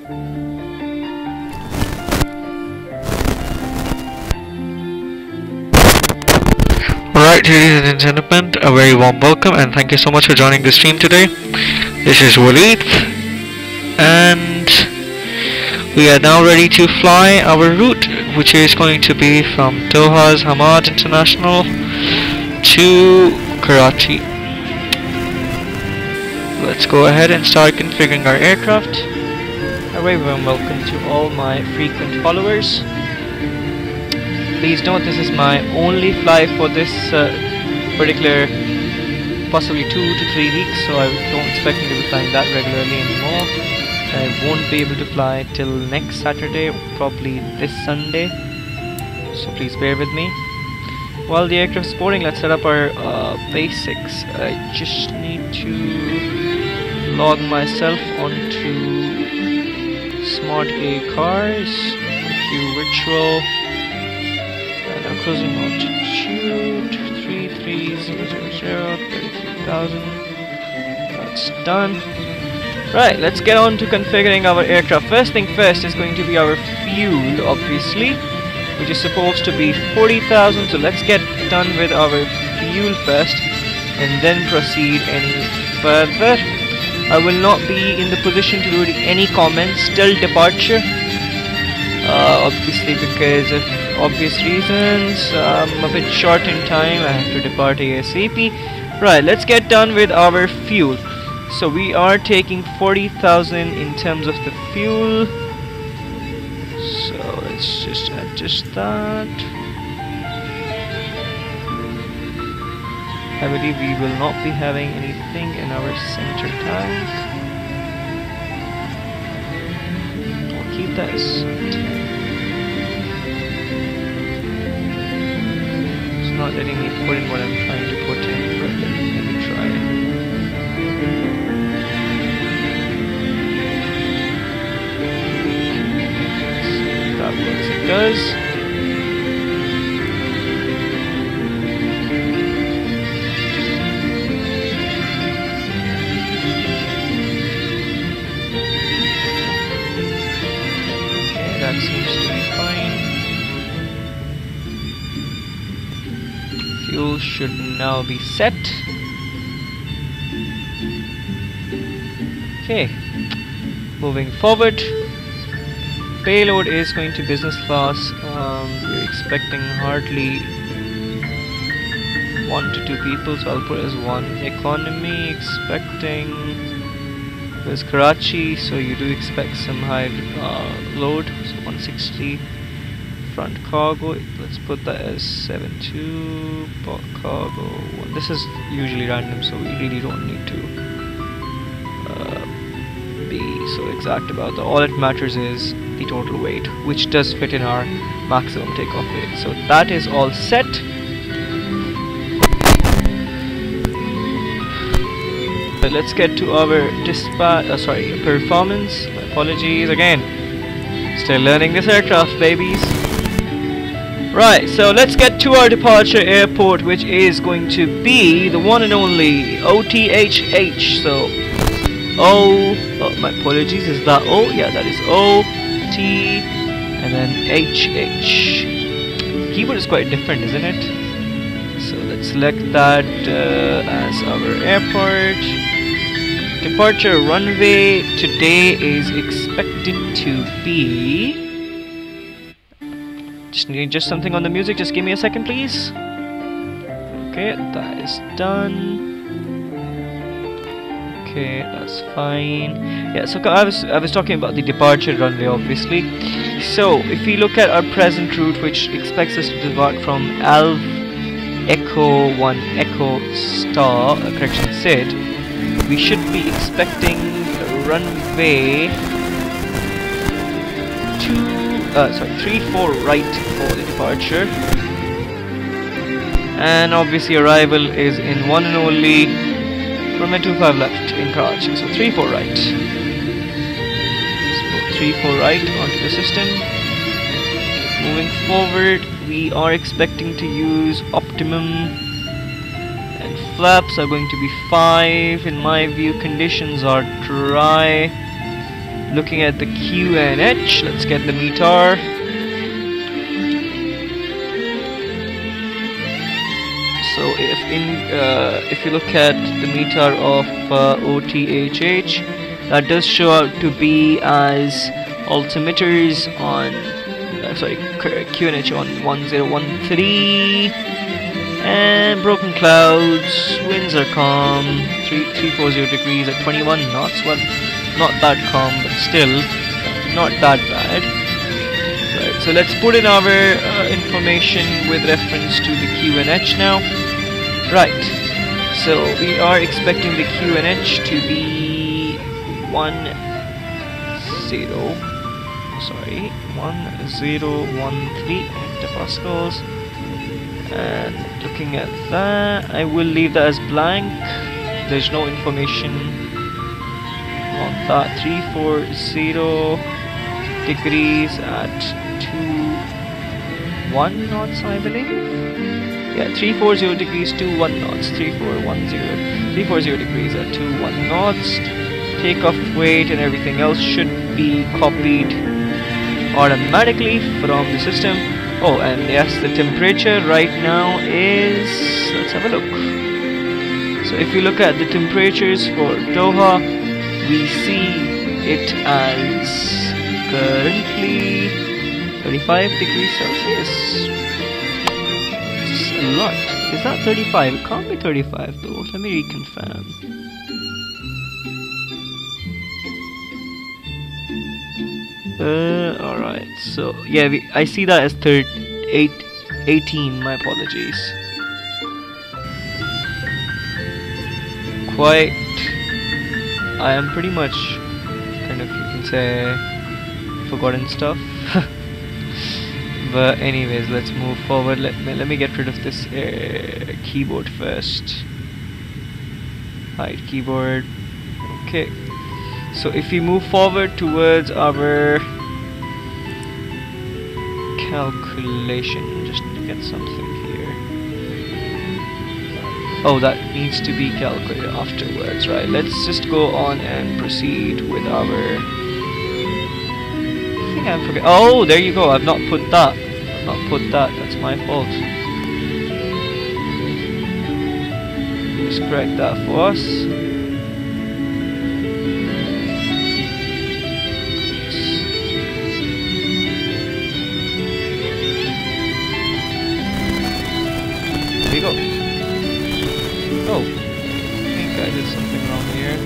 Alright, ladies and gentlemen, a very warm welcome and thank you so much for joining the stream today. This is Walid and we are now ready to fly our route, which is going to be from Doha's Hamad International to Karachi. Let's go ahead and start configuring our aircraft. A very warm welcome to all my frequent followers. Please note this is my only fly for this particular possibly 2 to 3 weeks, so I don't expect me to be flying that regularly anymore. I won't be able to fly till next Saturday, probably this Sunday, so please bear with me. While the aircraft is boarding, let's set up our basics. I just need to log myself onto Smart A Cars, QVirtual. Cruising altitude 33000, 33,000. That's done. Right, let's get on to configuring our aircraft. First thing first is going to be our fuel, obviously, which is supposed to be 40,000. So let's get done with our fuel first and then proceed any further. I will not be in the position to do any comments till departure, obviously because of obvious reasons. I'm a bit short in time, I have to depart ASAP. Right, let's get done with our fuel. So we are taking 40,000 in terms of the fuel. So let's just adjust that. I believe we will not be having anything in our center tank. We'll keep that as 10. Not letting me put in what I'm trying to put in, but let me try. That works, it does. Okay, that seems to be fine. Fuel should now be set. Okay, moving forward. Payload is going to business class. We're expecting hardly 1 to 2 people, so I'll put it as 1. Economy expecting. There's Karachi, so you do expect some high load. So 160. Front cargo, let's put that as 72. Cargo, this is usually random, so we really don't need to be so exact about that. All that matters is the total weight, which does fit in our maximum takeoff weight. So that is all set. But let's get to our performance. My apologies again. Still learning this aircraft, babies. Right, so let's get to our departure airport, which is going to be the one and only OTHH. So my apologies, is that O? Yeah, that is O, T, and then HH. Keyboard is quite different, isn't it? So let's select that as our airport. Departure runway today is expected to be. Just need something on the music. Just give me a second, please. Okay, that is done. Okay, that's fine. Yeah, so I was talking about the departure runway, obviously. So if we look at our present route, which expects us to depart from Alv Echo 1 Echo Star, correction SID, we should be expecting runway 34 right for the departure, and obviously arrival is in one and only runway 25 left in Karachi, so 34 right. Let's put 34 right onto the system. Moving forward, we are expecting to use optimum, and flaps are going to be 5. In my view, conditions are dry. Looking at the QNH, let's get the METAR. So if you look at the METAR of OTHH, that does show out to be as altimeters on QNH on 1013, and broken clouds, winds are calm, 340 degrees at 21 knots. Well, not that calm, but still not that bad. Right, so let's put in our information with reference to the QNH now. Right, so we are expecting the QNH to be 1013 hectopascals, and looking at that, I will leave that as blank. There's no information on that. 340 degrees at 21 knots, I believe. Yeah, 340 degrees, 21 knots. 340 degrees at 21 knots. Takeoff weight and everything else should be copied automatically from the system. Oh, and yes, the temperature right now is, let's have a look. So if you look at the temperatures for Doha, we see it as currently 35 degrees Celsius. It's a lot. Is that 35? It can't be 35 though. Let me reconfirm. Alright, so yeah, I see that as 18, my apologies. I am pretty much kind of, you can say, forgotten stuff. But anyways, let's move forward. Let me get rid of this keyboard first. Hide keyboard. Okay. So if we move forward towards our calculation, just to get something here. Oh, that needs to be calculated afterwards, right? Let's just go on and proceed with our... I think I forget. Oh, there you go. I've not put that. That's my fault. Just correct that for us. There we go. Oh, I think I did something wrong here.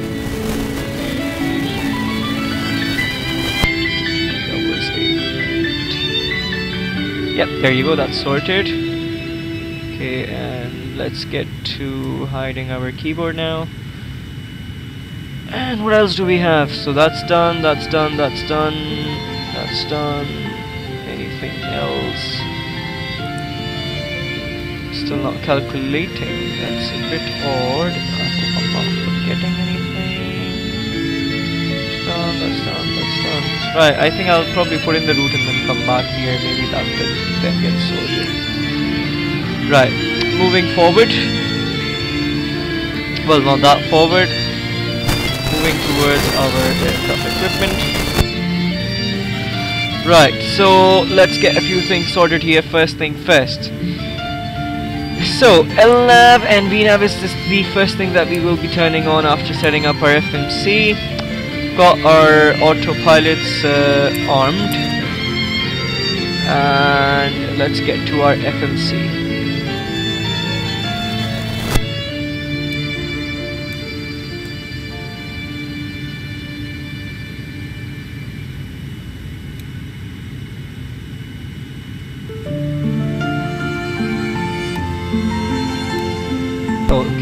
That was 8. Yep, there you go, that's sorted. Okay, and let's get to hiding our keyboard now. And what else do we have? So that's done, that's done. Anything else? Still not calculating. That's a bit odd. I hope I'm not forgetting anything. That's done. Right, I think I'll probably put in the route and then come back here. Maybe that then gets sorted. Right, moving forward. Well, not that forward. Moving towards our aircraft equipment. Right, so let's get a few things sorted here. First thing first. So LNAV and VNAV is the first thing that we will be turning on after setting up our FMC. Got our autopilots armed, and let's get to our FMC.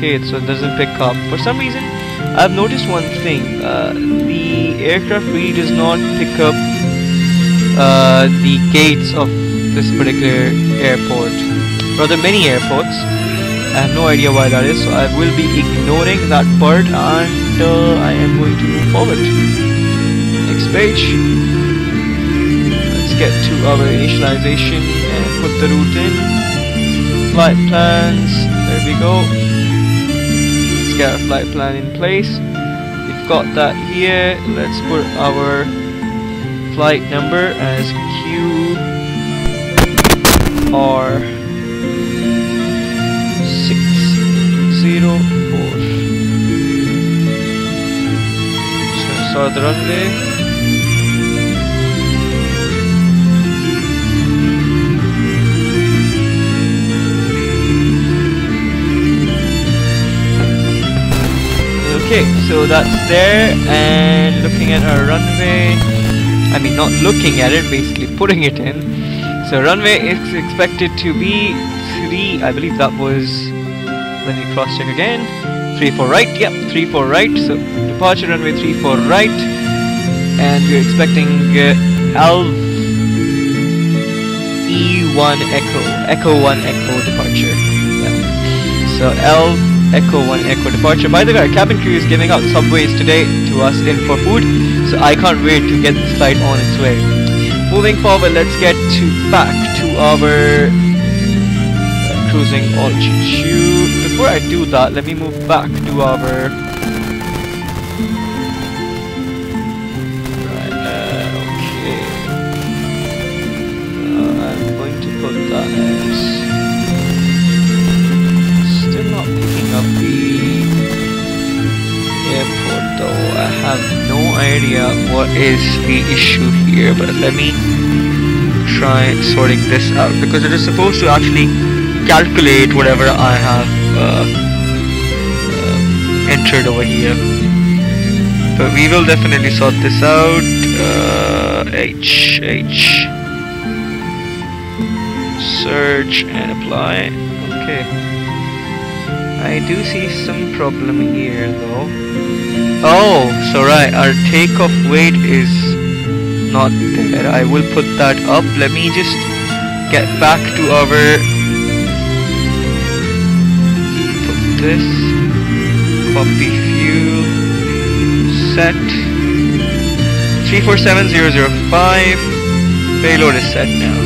Okay, so it doesn't pick up. For some reason, I've noticed one thing. The aircraft really does not pick up the gates of this particular airport. Rather, many airports. I have no idea why that is, so I will be ignoring that part, and I am going to move forward. Next page. Let's get to our initialization and put the route in. Flight plans. There we go. Get a flight plan in place. If we've got that here. Let's put our flight number as QR604. So start the runway. Okay, so that's there, and looking at our runway, I mean not looking at it, basically putting it in. So runway is expected to be 3, I believe that was, let me cross check again, 34 right, yep, 34 right, so departure runway 34 right, and we're expecting E1 Echo 1 Echo departure, yeah. So Echo 1 Echo departure. By the way, our cabin crew is giving out subways today to us in for food, so I can't wait to get this flight on its way. Moving forward, let's get back to our cruising altitude. Before I do that, let me move back to our okay. I'm going to put that as still not picking up the airport though. I have no idea what is the issue here, but let me try sorting this out, because it is supposed to actually calculate whatever I have entered over here. But we will definitely sort this out. HH search and apply. Okay. I do see some problem here though. Oh, so right, our takeoff weight is not there. I will put that up. Let me just get back to our, put this, copy fuel, set 347005, payload is set now.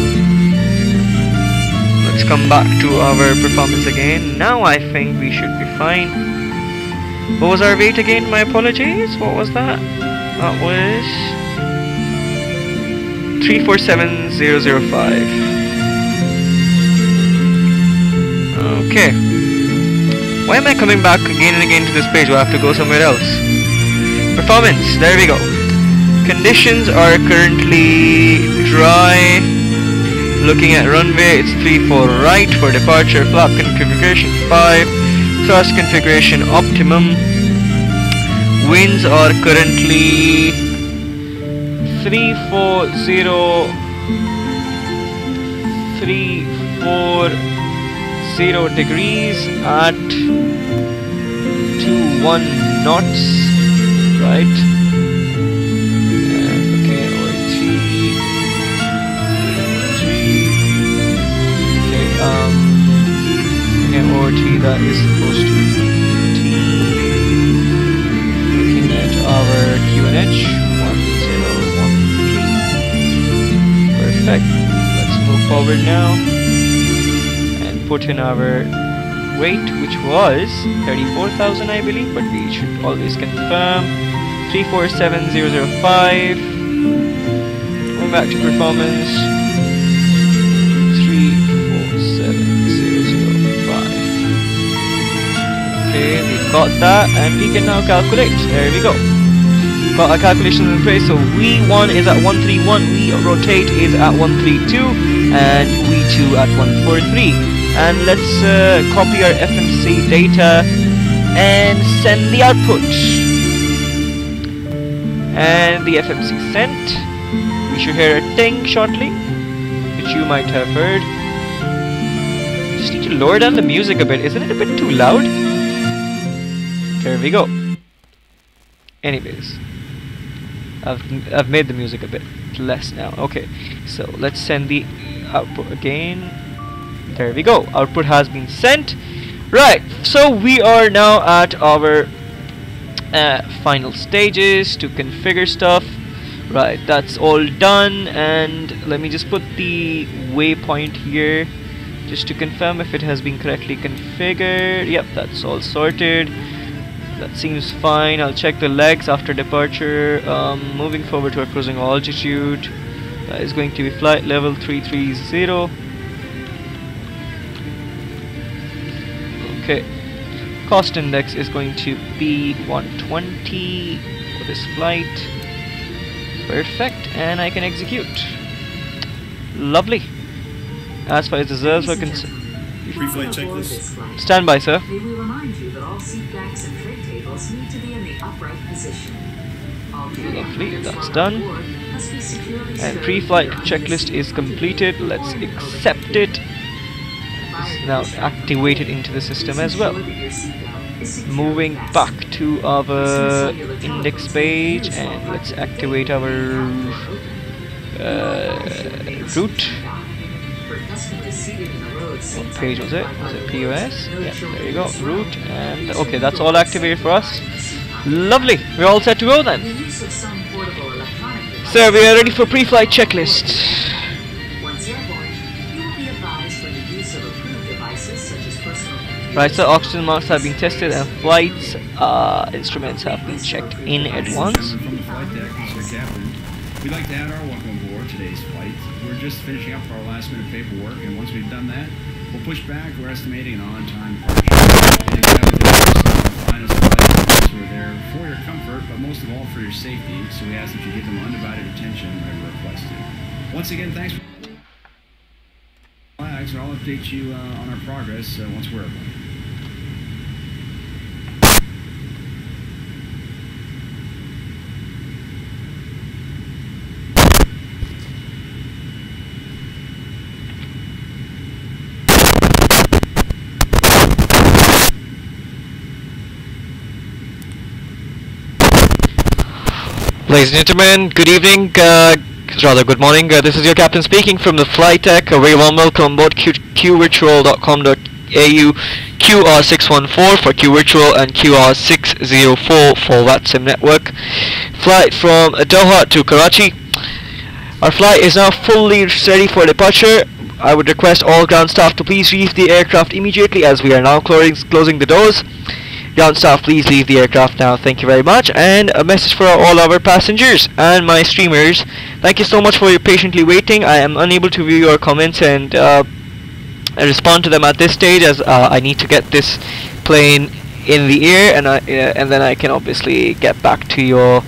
Let's come back to our performance again. Now I think we should be fine. What was our weight again? My apologies. What was that? That was 347005. Okay. Why am I coming back again and again to this page? Do I have to go somewhere else? Performance. There we go. Conditions are currently dry. Looking at runway, it's 34 right for departure. Flap configuration 5. Thrust configuration optimum. Winds are currently 340 degrees at 21 knots, right? And looking at OT. Okay, looking at OT, that is supposed to be T. Looking at our QNH 1013. Perfect. Let's move forward now and put in our weight, which was 34,000 I believe, but we should always confirm. 347005. Going back to performance. 347005. Okay, we've got that, and we can now calculate. There we go. Got our calculations in place. So V1 is at 131, V rotate is at 132, and V2 at 143. And let's copy our FMC data and send the output. And the FMC sent. We should hear a ting shortly, which you might have heard. Just need to lower down the music a bit. Isn't it a bit too loud? There we go. Anyways, I've made the music a bit less now. Okay, so let's send the output again. There we go. Output has been sent. Right, so we are now at our final stages to configure stuff. Right, that's all done, and let me just put the waypoint here just to confirm if it has been correctly configured. Yep, that's all sorted. That seems fine. I'll check the legs after departure. Moving forward to our cruising altitude. That is going to be flight level 330. Okay. Cost index is going to be 120 for this flight. Perfect, and I can execute. Lovely. As far as reserves are concerned. Pre-flight checklist. Stand by, sir. We will remind you that all seat backs and tray tables need to be in the upright position. Lovely, that's done. And pre-flight checklist is completed. Let's accept it. It's now activated into the system as well. Moving back to our index page, and let's activate our route. What page was it? Was it POS? Yeah, there you go. Route, and okay, that's all activated for us. Lovely, we're all set to go then. So we are ready for pre-flight checklist. Right, so oxygen masks have been tested and flights instruments have been checked in advance. From the flight deck, Mr. Captain, we'd like to add our welcome aboard today's flight. We're just finishing up our last minute paperwork, and once we've done that, we'll push back. We're estimating an on-time departure. And Captain, our finest flight who are there for your comfort, but most of all for your safety, so we ask that you give them undivided attention whenever requested. Once again, thanks for flags, and I'll update you on our progress once we're airborne. Ladies and gentlemen, good evening, rather good morning. This is your captain speaking from the flight deck. A very warm welcome on board QVirtual.com.au QR614 for QVirtual and QR604 for VATSIM network. Flight from Doha to Karachi. Our flight is now fully ready for departure. I would request all ground staff to please leave the aircraft immediately as we are now closing the doors. Ground staff, please leave the aircraft now. Thank you very much. And a message for all our passengers and my streamers. Thank you so much for your patiently waiting. I am unable to view your comments and respond to them at this stage, as I need to get this plane in the air, and then I can obviously get back to your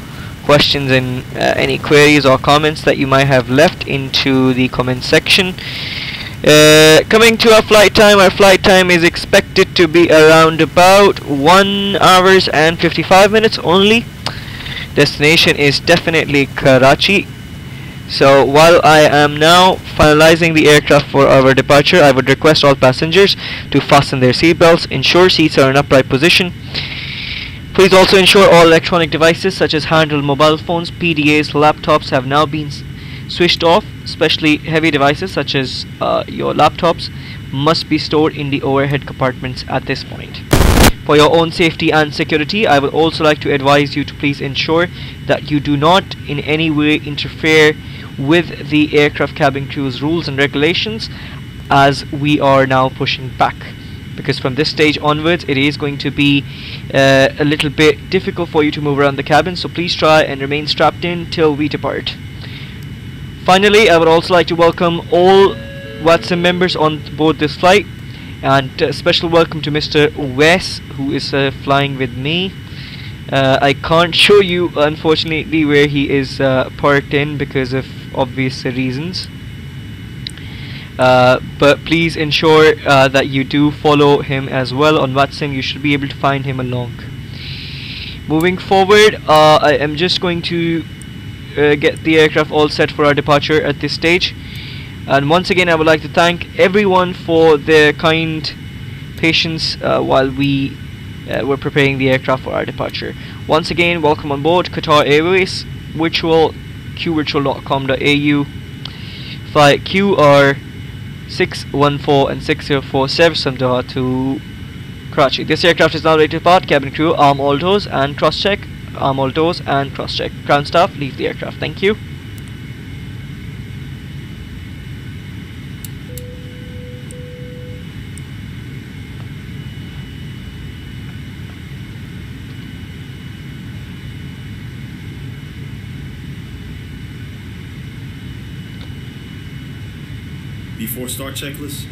questions and any queries or comments that you might have left into the comment section. Coming to our flight time is expected to be around about 1 hour and 55 minutes only. Destination is definitely Karachi. So while I am now finalizing the aircraft for our departure, I would request all passengers to fasten their seatbelts, ensure seats are in upright position. Please also ensure all electronic devices such as handheld mobile phones, PDAs, laptops have now been switched off. Especially heavy devices such as your laptops must be stored in the overhead compartments at this point. For your own safety and security, I would also like to advise you to please ensure that you do not in any way interfere with the aircraft cabin crew's rules and regulations, as we are now pushing back, because from this stage onwards it is going to be a little bit difficult for you to move around the cabin, so please try and remain strapped in till we depart. Finally, I would also like to welcome all VATSIM members on board this flight, and a special welcome to Mr. Wes, who is flying with me. I can't show you unfortunately where he is parked in because of obvious reasons, but please ensure that you do follow him as well on VATSIM. You should be able to find him along. Moving forward, I am just going to get the aircraft all set for our departure at this stage, and once again I would like to thank everyone for their kind patience while we were preparing the aircraft for our departure. Once again, welcome on board Qatar Airways Virtual, QVirtual.com.au, flight QR614 and 604 service from Doha to Karachi. This aircraft is now ready to depart. Cabin crew, arm all doors and cross check. Arm all doors and cross check. Ground staff, leave the aircraft. Thank you. before start checklist?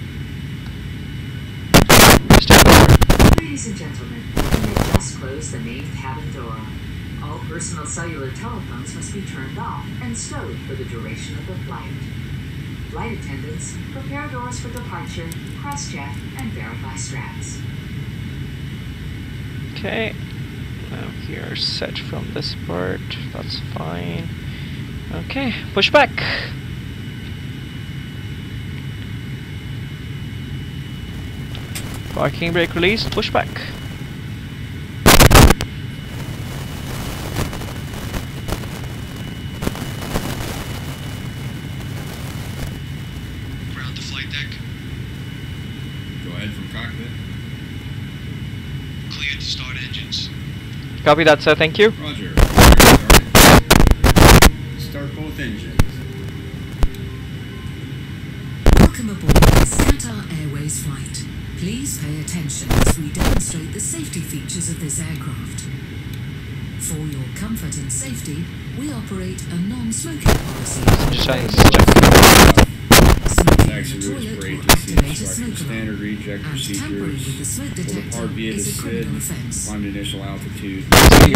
Ladies and gentlemen, we have just closed the main cabin door. All personal cellular telephones must be turned off and stowed for the duration of the flight. Flight attendants, prepare doors for departure, cross-check, and verify straps. Okay, now here set from this part, that's fine. Okay, push back. Parking brake released, push back. Ground the flight deck. Go ahead from cockpit. Cleared to start engines. Copy that, sir, thank you. Roger. Start both engines. Welcome aboard this Qatar Airways flight. Please pay attention as we demonstrate the safety features of this aircraft. For your comfort and safety, we operate a non-smoking policy. Just trying to Smoking in Taxi the routes toilet for will ATC activate a instructions, smoke standard alarm, reject and tampering with the procedures. smoke Will detector depart via the is a SID, criminal offence. climb to initial altitude.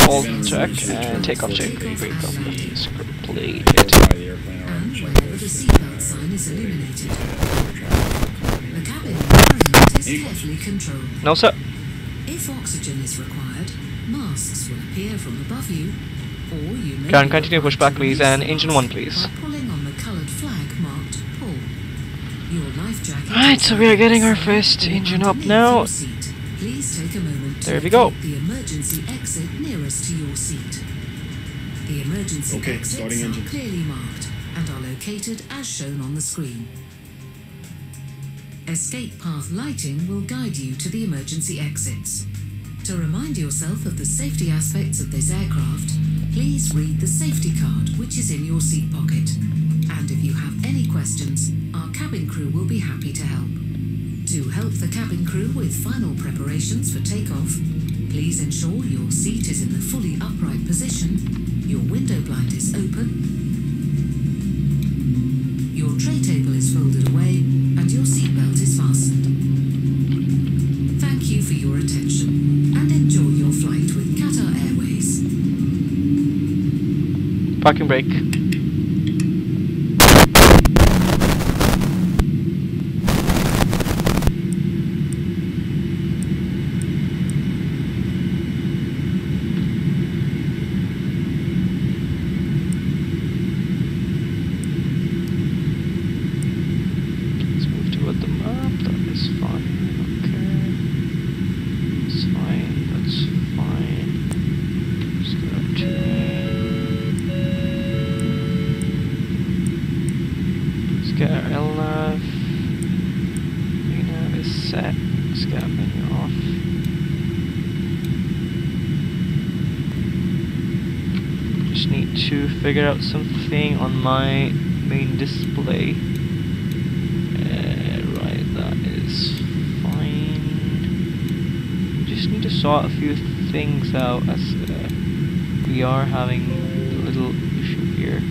hold check and take off check. Complete. Verify the airplane And arm whenever the checklist. seatbelt sign is illuminated. The cabin environment is Any carefully controlled. No, sir. If oxygen is required, masks will appear from above you, or you may Can be continue push required back, to please, release and the engine mask 1, please. by pulling on the coloured flag marked pull. Your life jacket Right, is so we are getting our inside first or engine up underneath now. your seat. Please take a moment to There we go. locate the emergency exit nearest to your seat. The emergency Okay, exits starting are engine. clearly marked and are located as shown on the screen. Escape path lighting will guide you to the emergency exits. To remind yourself of the safety aspects of this aircraft, please read the safety card which is in your seat pocket. And if you have any questions, our cabin crew will be happy to help. To help the cabin crew with final preparations for takeoff, please ensure your seat is in the fully upright position, your window blind is open, your tray table is folded away, and your seatbelt is fastened. Thank you for your attention, and enjoy your flight with Qatar Airways. Parking brake. Let's move toward the map. That is fine. Okay. That's fine. That's fine. Just go up to let's get our LNAV. VNAV is set. Let's get our menu off. Just need to figure out something on my main display. Right, that is fine. Just need to sort a few things out as we are having a little issue here.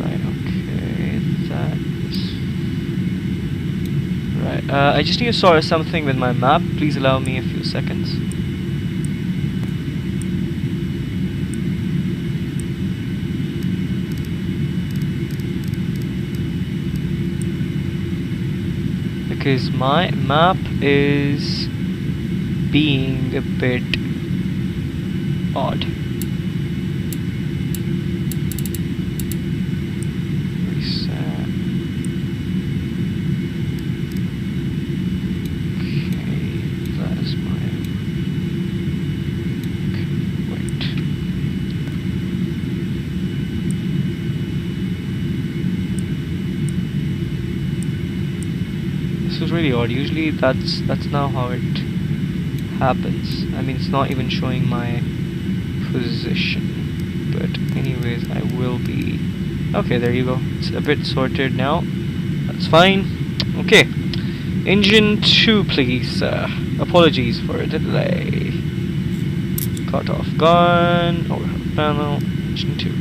Right, okay, that's right. I just need to sort something with my map. Please allow me a few seconds. Because my map is being a bit odd. Reset. Okay, that is my. Okay, wait. This is really odd. Usually that's not how it happens. I mean, it's not even showing my position. But anyways, I will be. Okay, there you go. It's a bit sorted now. That's fine. Okay. Engine 2, please. Apologies for the delay. Cut off gun. Overhead panel. Engine 2.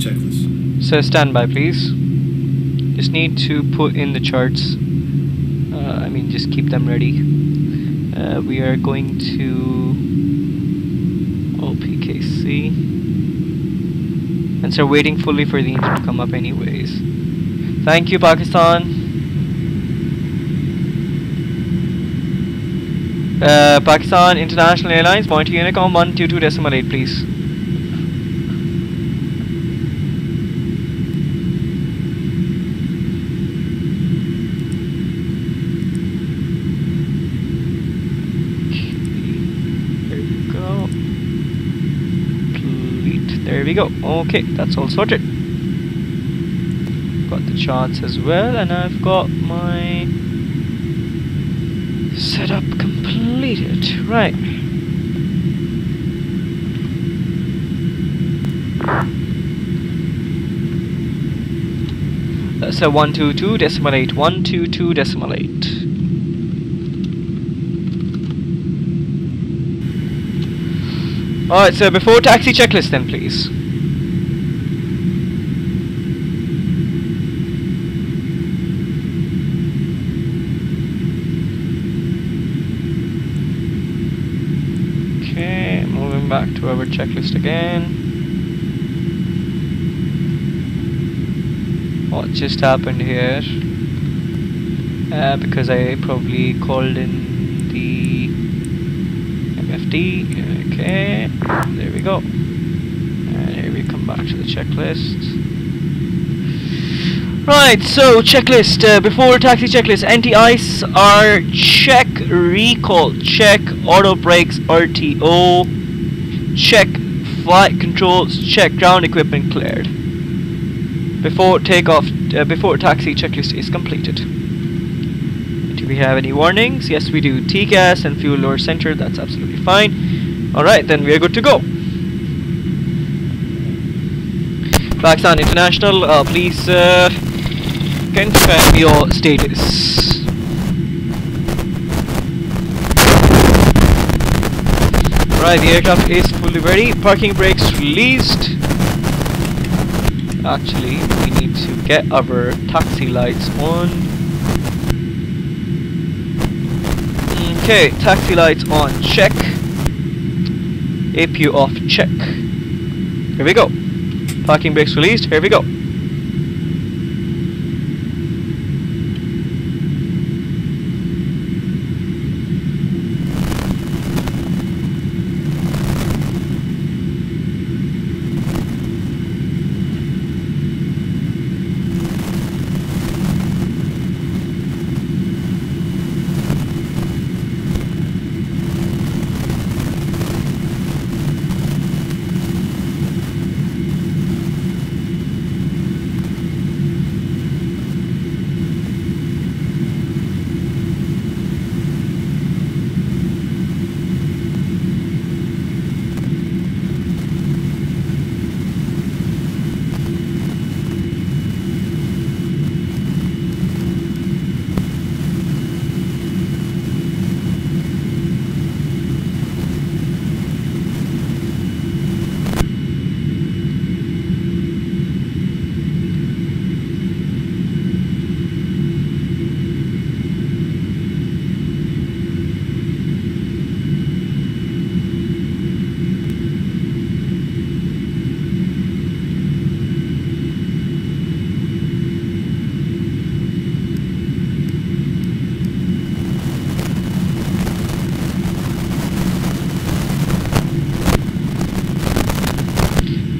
checklist. So stand by, please. Just need to put in the charts. I mean, just keep them ready. We are going to OPKC and start waiting fully for the engine to come up anyways. Thank you, Pakistan. Pakistan International Airlines, point to Unicom 122.8, please. There we go. Okay, that's all sorted. Got the charts as well, and I've got my setup completed. Right. So 122.8, 122.8. Alright, so before taxi checklist then, please. Okay, moving back to our checklist again. What just happened here? Because I probably called in the MFD. Okay, there we go. And here we come back to the checklist. Right, so checklist. Before taxi checklist, anti-ice are check, recall, check, auto brakes, RTO, check, flight controls, check, ground equipment cleared. Before takeoff, before taxi checklist is completed. Do we have any warnings? Yes, we do. TCAS and fuel lower center, that's absolutely fine. Alright, then we are good to go. Pakistan International, please confirm your status. Right, the aircraft is fully ready. Parking brakes released. Actually, we need to get our taxi lights on. Okay, taxi lights on, check. APU off, check. Here we go. Parking brakes released, here we go.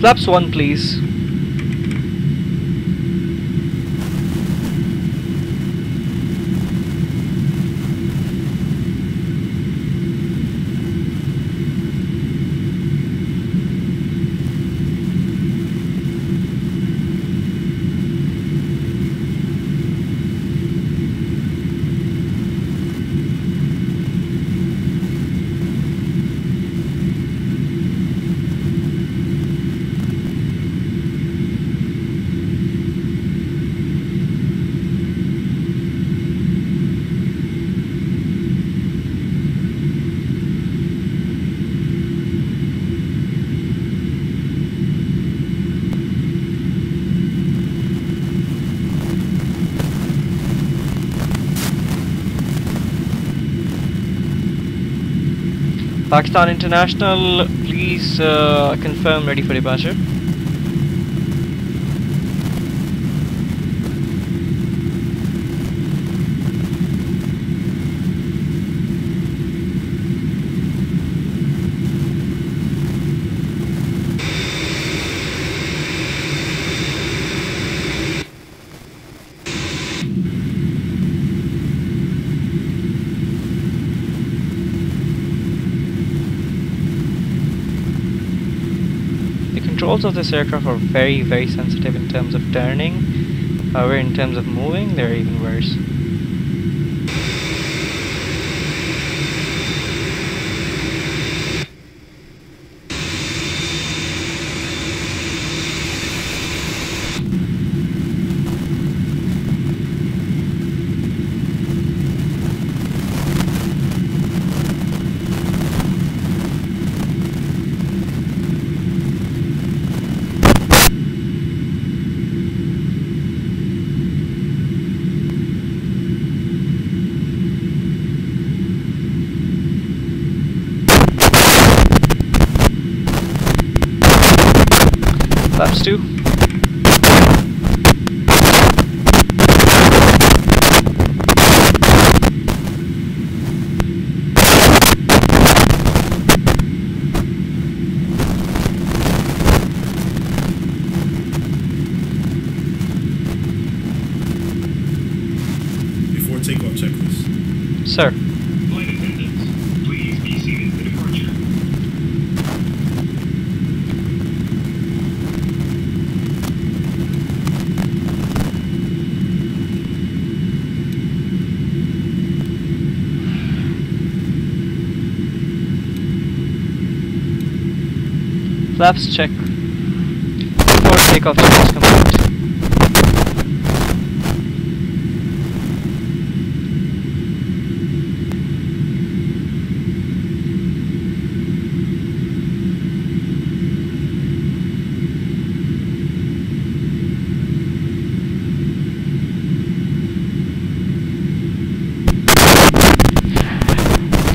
Flaps 1, please. Pakistan International, please confirm ready for departure. Controls of this aircraft are very sensitive in terms of turning. However, in terms of moving, they're even worse. Flaps 2. Before takeoff checklist. Sir. Flight attendants, please be seated for departure. Flaps check. Before takeoff check is complete.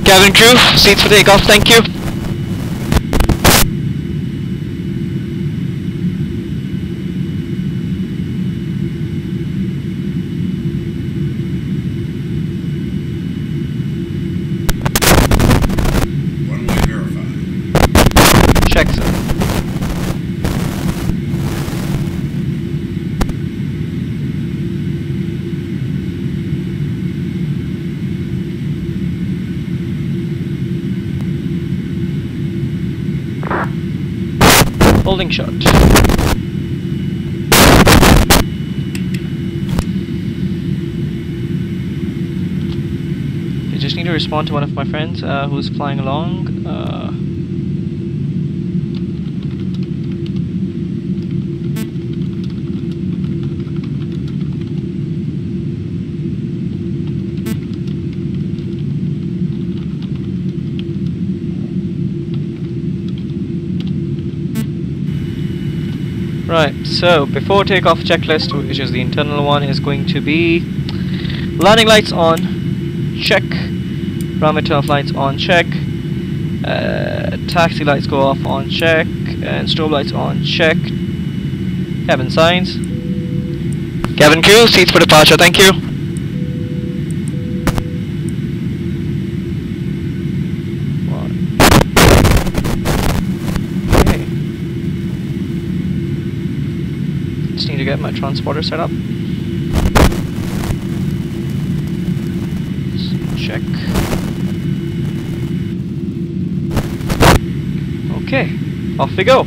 Cabin crew, seats for takeoff, thank you. Runway verified. Check, sir. Holding shot. I just need to respond to one of my friends who's flying along. Right, so before takeoff checklist, which is the internal one, is going to be landing lights on, check, parameter of lights on, check, taxi lights go off on, check, and strobe lights on, check, cabin signs. Cabin crew, seats for departure, thank you. Need to get my transporter set up. Check. Okay, off we go.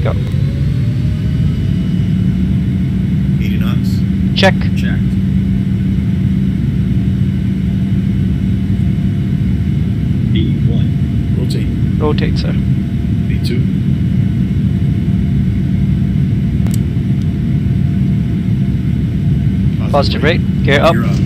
go. 80 knots. Check. Checked. B1. Rotate. Rotate, sir. B2. Positive rate. Gear up. Gear up.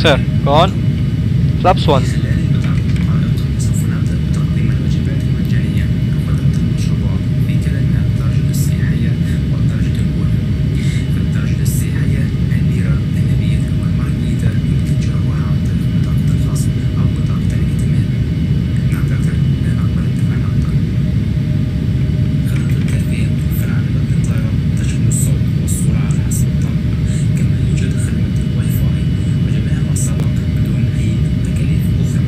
Sir, go on. Flaps 1. سوف نبدأ بتقديم الوجبات المجانية وخدمة المشروبات في كلا من الدرجة السياحية والدرجة الأولى. في الدرجة السياحية البيرة، النبيذ والمارجريتا يمكن شربها عن طريق بطاقة الخصم أو بطاقة الائتمان. نعتذر لا نقبل الدفع أكثر. خدمة التلفين توفر على متن الطائرة تشمل الصوت والصورة على حسب الطلب. كما يوجد خدمة الواي فاي وجميع ما سبق بدون أي تكاليف أخرى.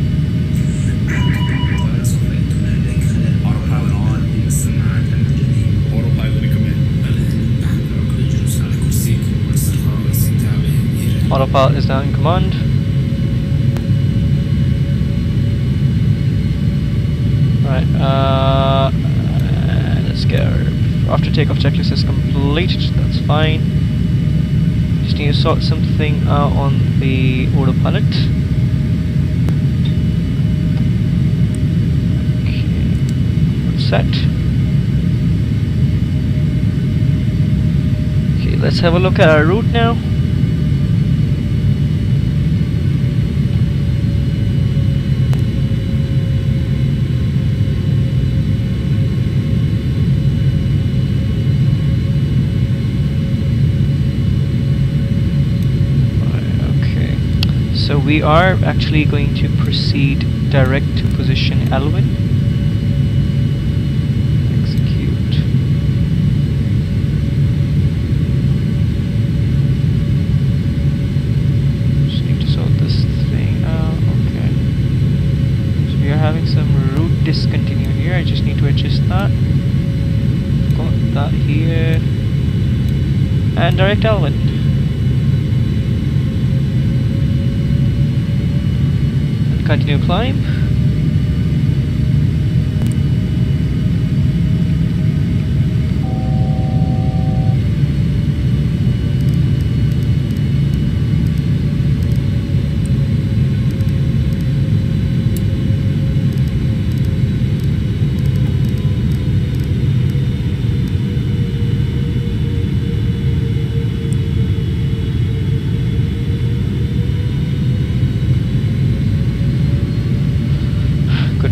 الطائرة سوف يأتون إليك خلال Autopilot on. السماعات المجانية. Autopilot in command. الآن نحن نركض الجلوس على كرسيك والاسترخاء والاستمتاع به. Autopilot is now in command. Right, let's get our after takeoff checklist is completed, that's fine. Just need to sort something out on the autopilot. Okay, that's set. Okay, let's have a look at our route now. So we are actually going to proceed direct to position L1. Execute. Just need to sort this thing out. Okay. So we are having some route discontinue here. I just need to adjust that. Got that here. And direct L1. Continue climb.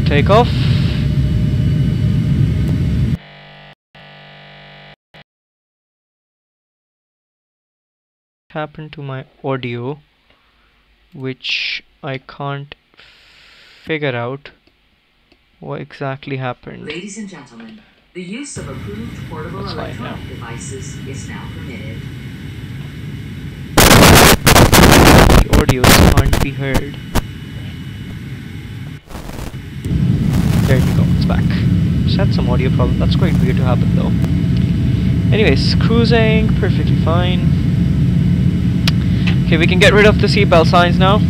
Take off. Happened to my audio, which I can't figure out what exactly happened. Ladies and gentlemen, the use of approved portable That's fine electronic now. devices is now permitted. The audios can't be heard. There you go, it's back. Just had some audio problem. That's quite weird to happen though. Anyways, cruising, perfectly fine. Okay, we can get rid of the seatbelt signs now.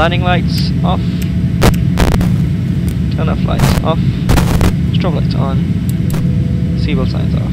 landing lights off. Turn off lights off. Strobe lights on. Seatbelt signs off.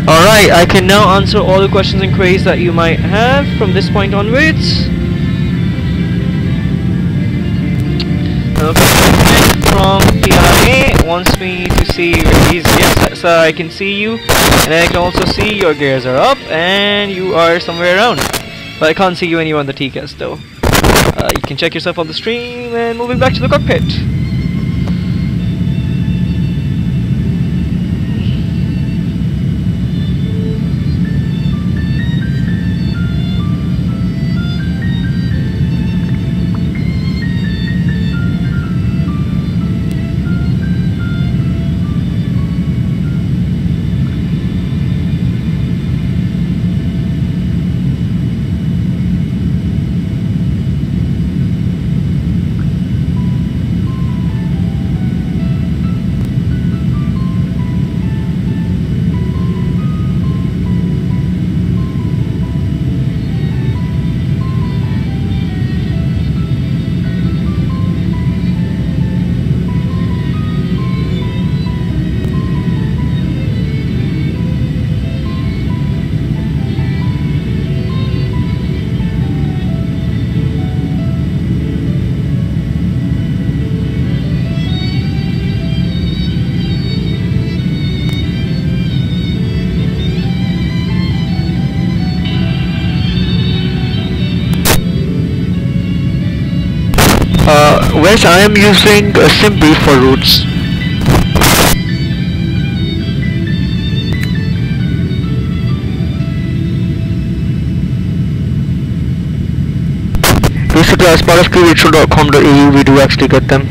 Alright, I can now answer all the questions and queries that you might have from this point onwards. Okay, from PRA wants me to see your keys. Yes, sir, I can see you. And I can also see your gears are up and you are somewhere around. But I can't see you anywhere on the TCAS though. You can check yourself on the stream and moving back to the cockpit. Whereas I am using Simple for routes. Basically, as part of QVirtual.com.au, we do actually get them.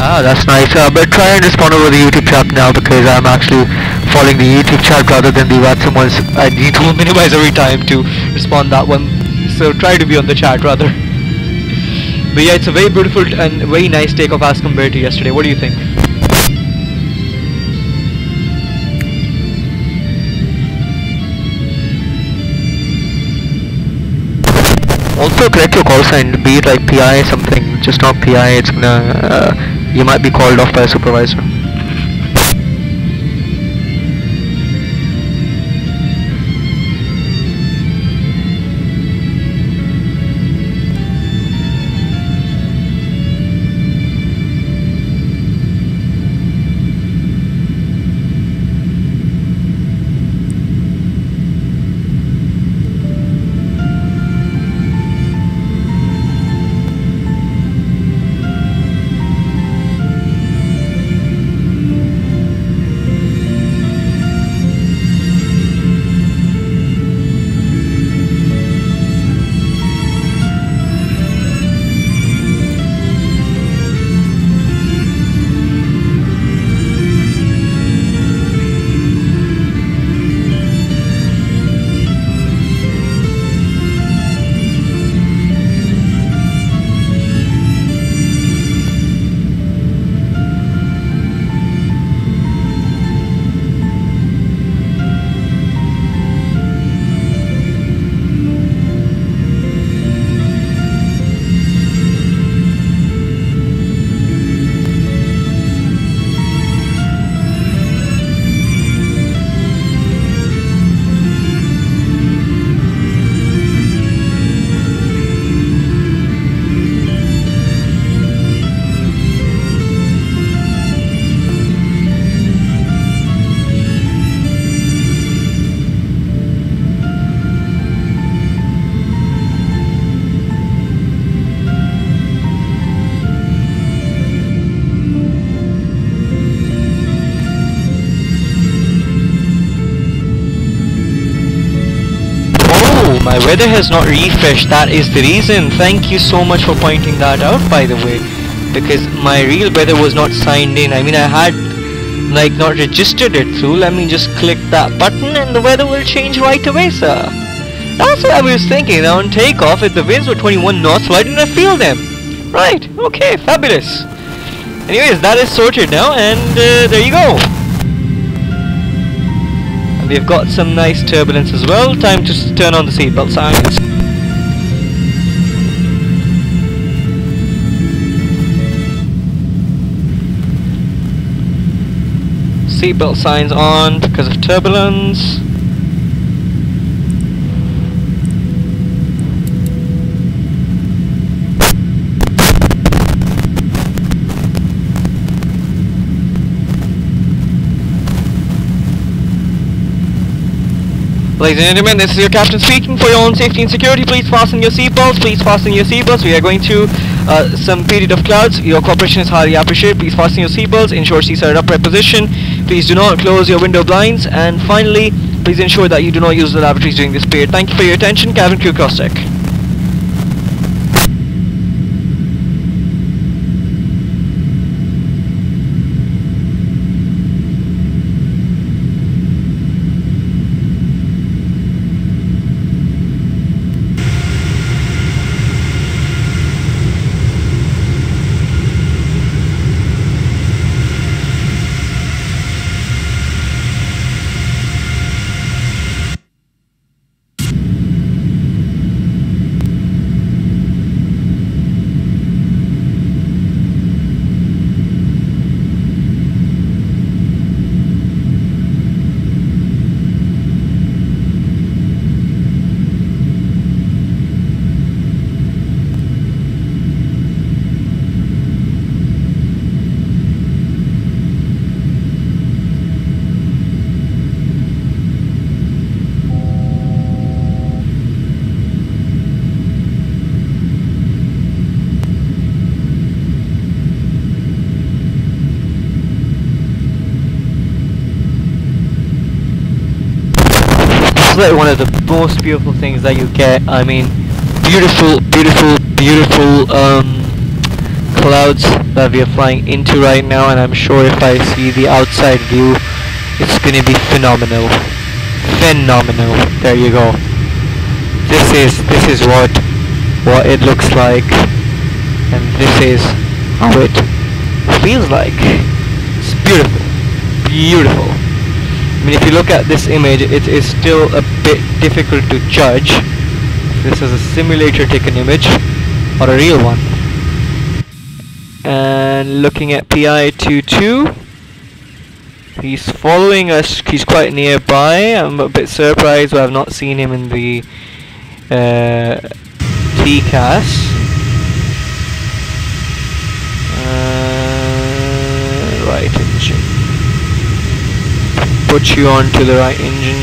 Ah, that's nice. But try and respond over the YouTube chat now because I'm actually following the YouTube chat rather than the VATSIM ones. I need to minimize every time to respond that one. So try to be on the chat rather. But yeah, it's a very beautiful and very nice takeoff as compared to yesterday. What do you think? also correct your call sign, be it like PI something, just not PI. It's gonna you might be called off by a supervisor. My weather has not refreshed, that is the reason. Thank you so much for pointing that out, by the way, because my real weather was not signed in. I mean, I had like not registered it through. Let me just click that button and the weather will change right away, sir. That's what I was thinking. Now on takeoff, if the winds were 21 knots, why didn't I feel them? Right, okay, fabulous. Anyways, that is sorted now, and there you go. We've got some nice turbulence as well. Time to turn on the seatbelt signs. Seatbelt signs on because of turbulence. Ladies and gentlemen, this is your captain speaking. For your own safety and security, please fasten your seatbelts. Please fasten your seatbelts. We are going through some period of clouds. Your cooperation is highly appreciated. Please fasten your seatbelts. Ensure seats are in upright position. Please do not close your window blinds. And finally, please ensure that you do not use the lavatories during this period. Thank you for your attention. Cabin crew cross-check. It's like one of the most beautiful things that you get. I mean, beautiful clouds that we are flying into right now, and I'm sure if I see the outside view, it's gonna be phenomenal. There you go. This is what it looks like, and this is how it feels like. It's beautiful. I mean, if you look at this image, it is still a bit difficult to judge this is a simulator taken image or a real one. And looking at PI22, he's following us. He's quite nearby. I'm a bit surprised I have not seen him in the TCAS. Right engine. Put you onto the right engine.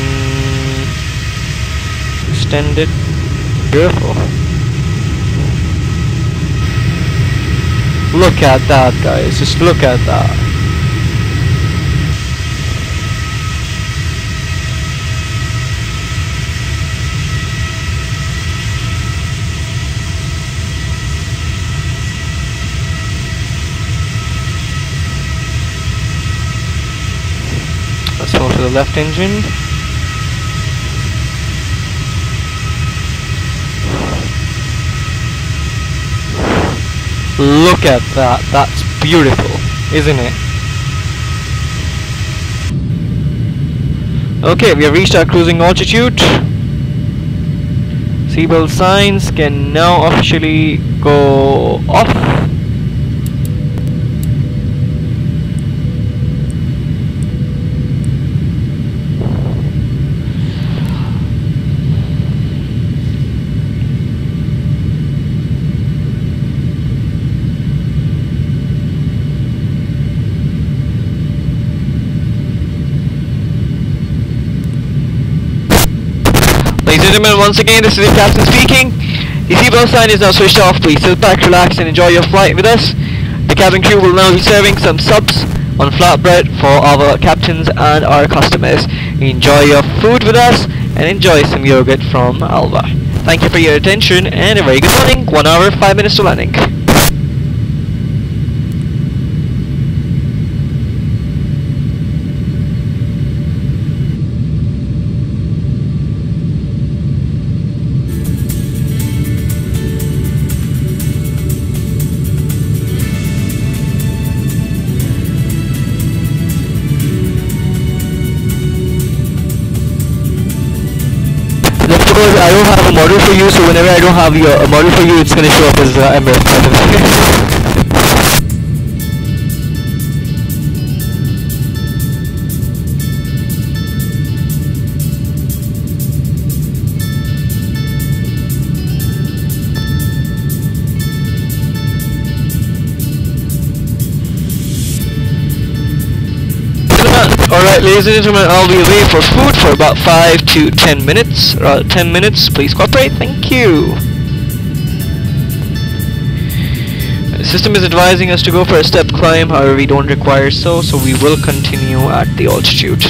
Extend it. Beautiful. Look at that, guys. Just look at that. Let's go to the left engine. Look at that. That's beautiful, isn't it? Okay, we have reached our cruising altitude. Seatbelt signs can now officially go off. Ladies and gentlemen, once again, this is the captain speaking. The seatbelt sign is now switched off. Please sit back, relax, and enjoy your flight with us. The cabin crew will now be serving some subs on flatbread for our captains and our customers. Enjoy your food with us and enjoy some yogurt from Alva. Thank you for your attention and a very good morning. 1 hour, 5 minutes to landing. Because I don't have a model for you, so whenever I don't have a model for you, it's gonna show up as Emirates, by the way. Alright, ladies and gentlemen, I'll be away for food for about 5 to 10 minutes. 10 minutes, please cooperate, thank you. The system is advising us to go for a step climb, however we don't require so we will continue at the altitude.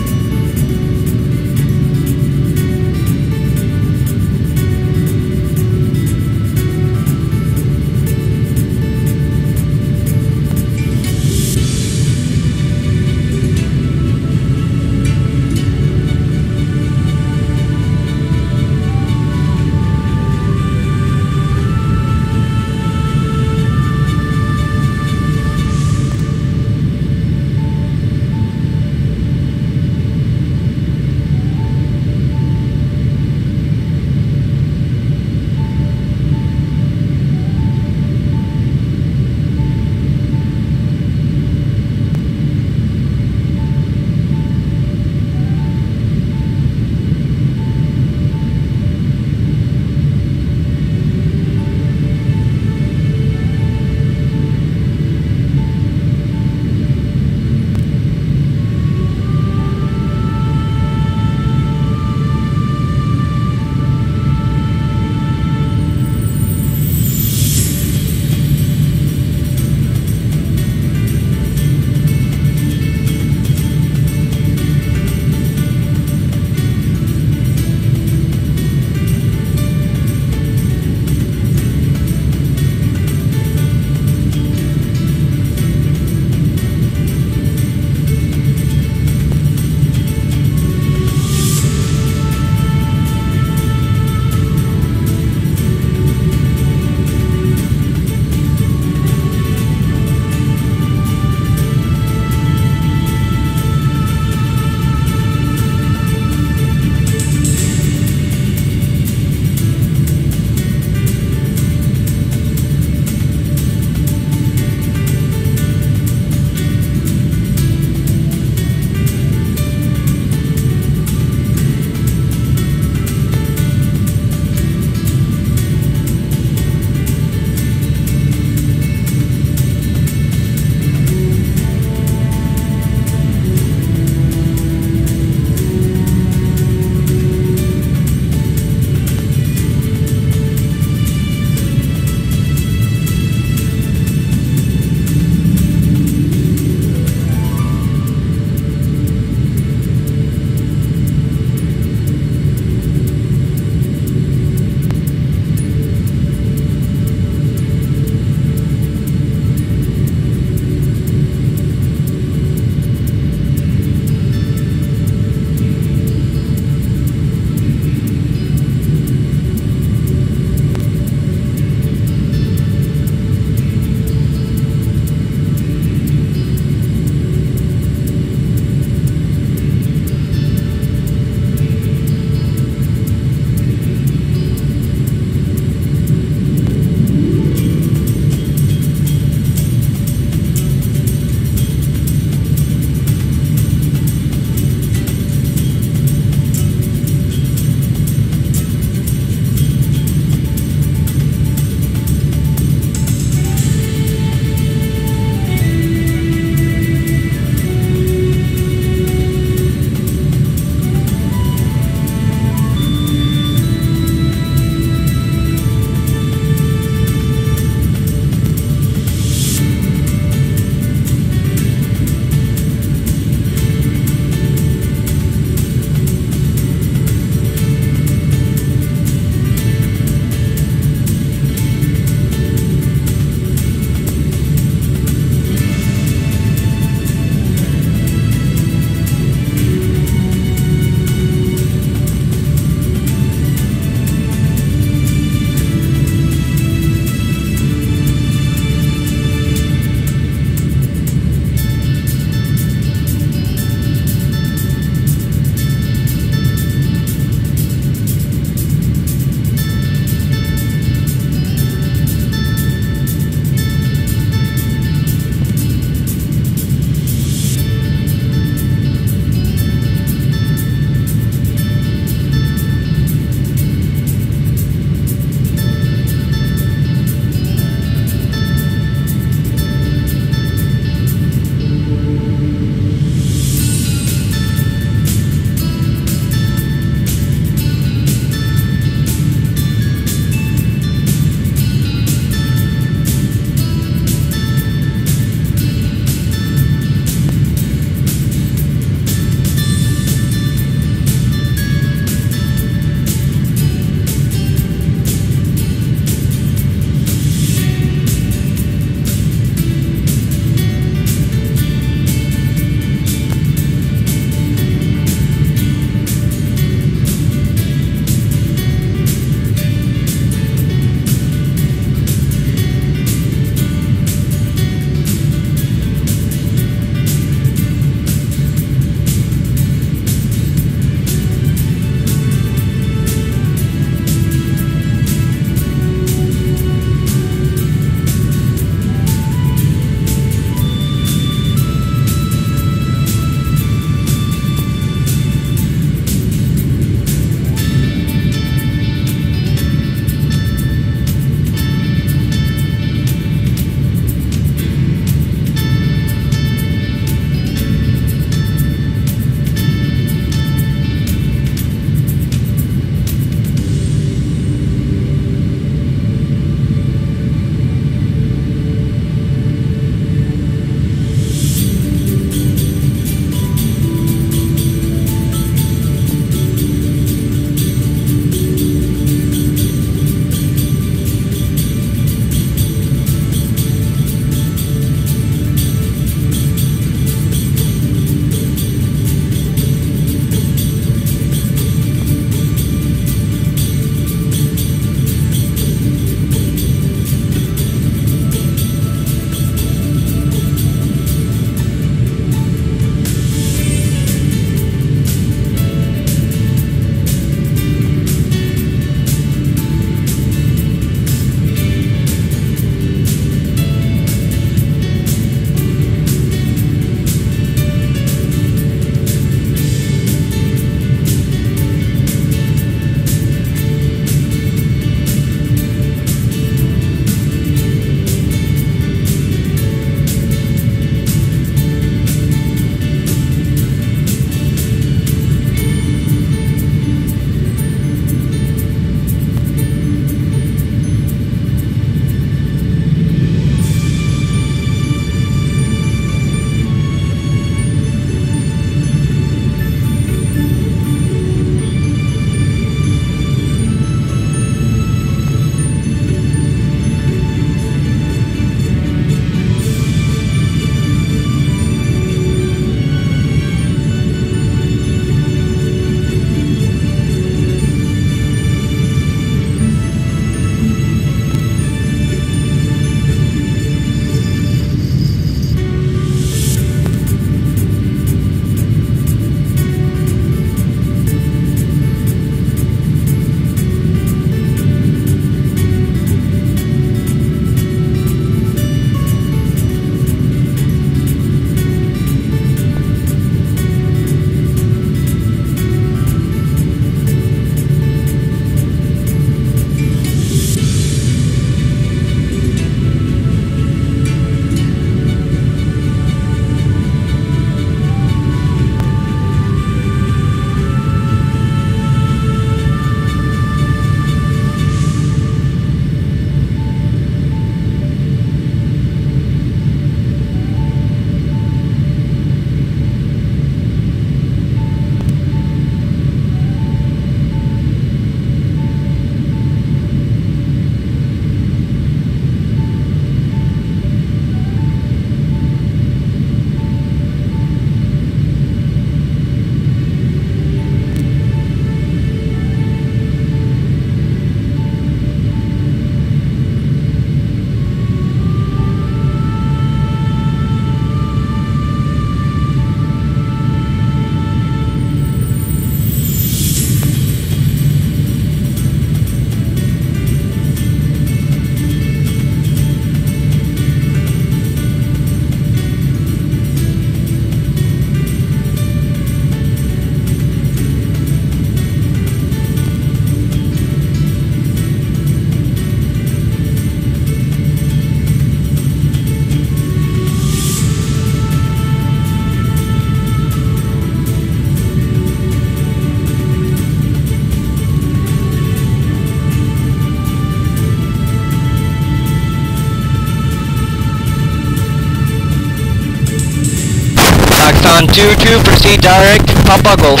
on 22, proceed direct, Papa Golf.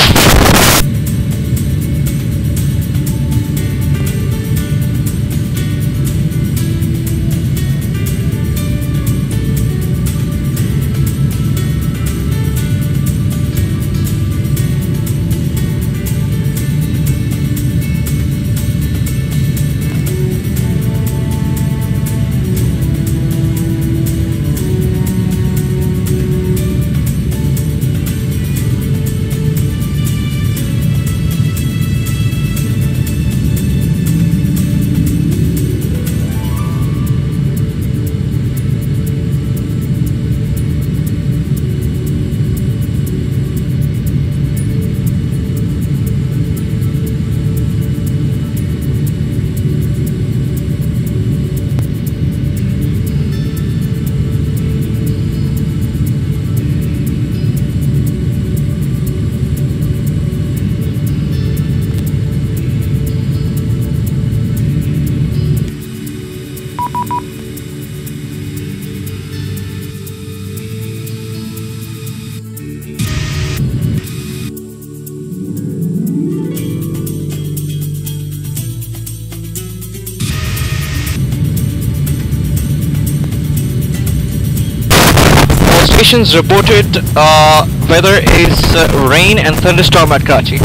Stations reported weather is rain and thunderstorm at Karachi.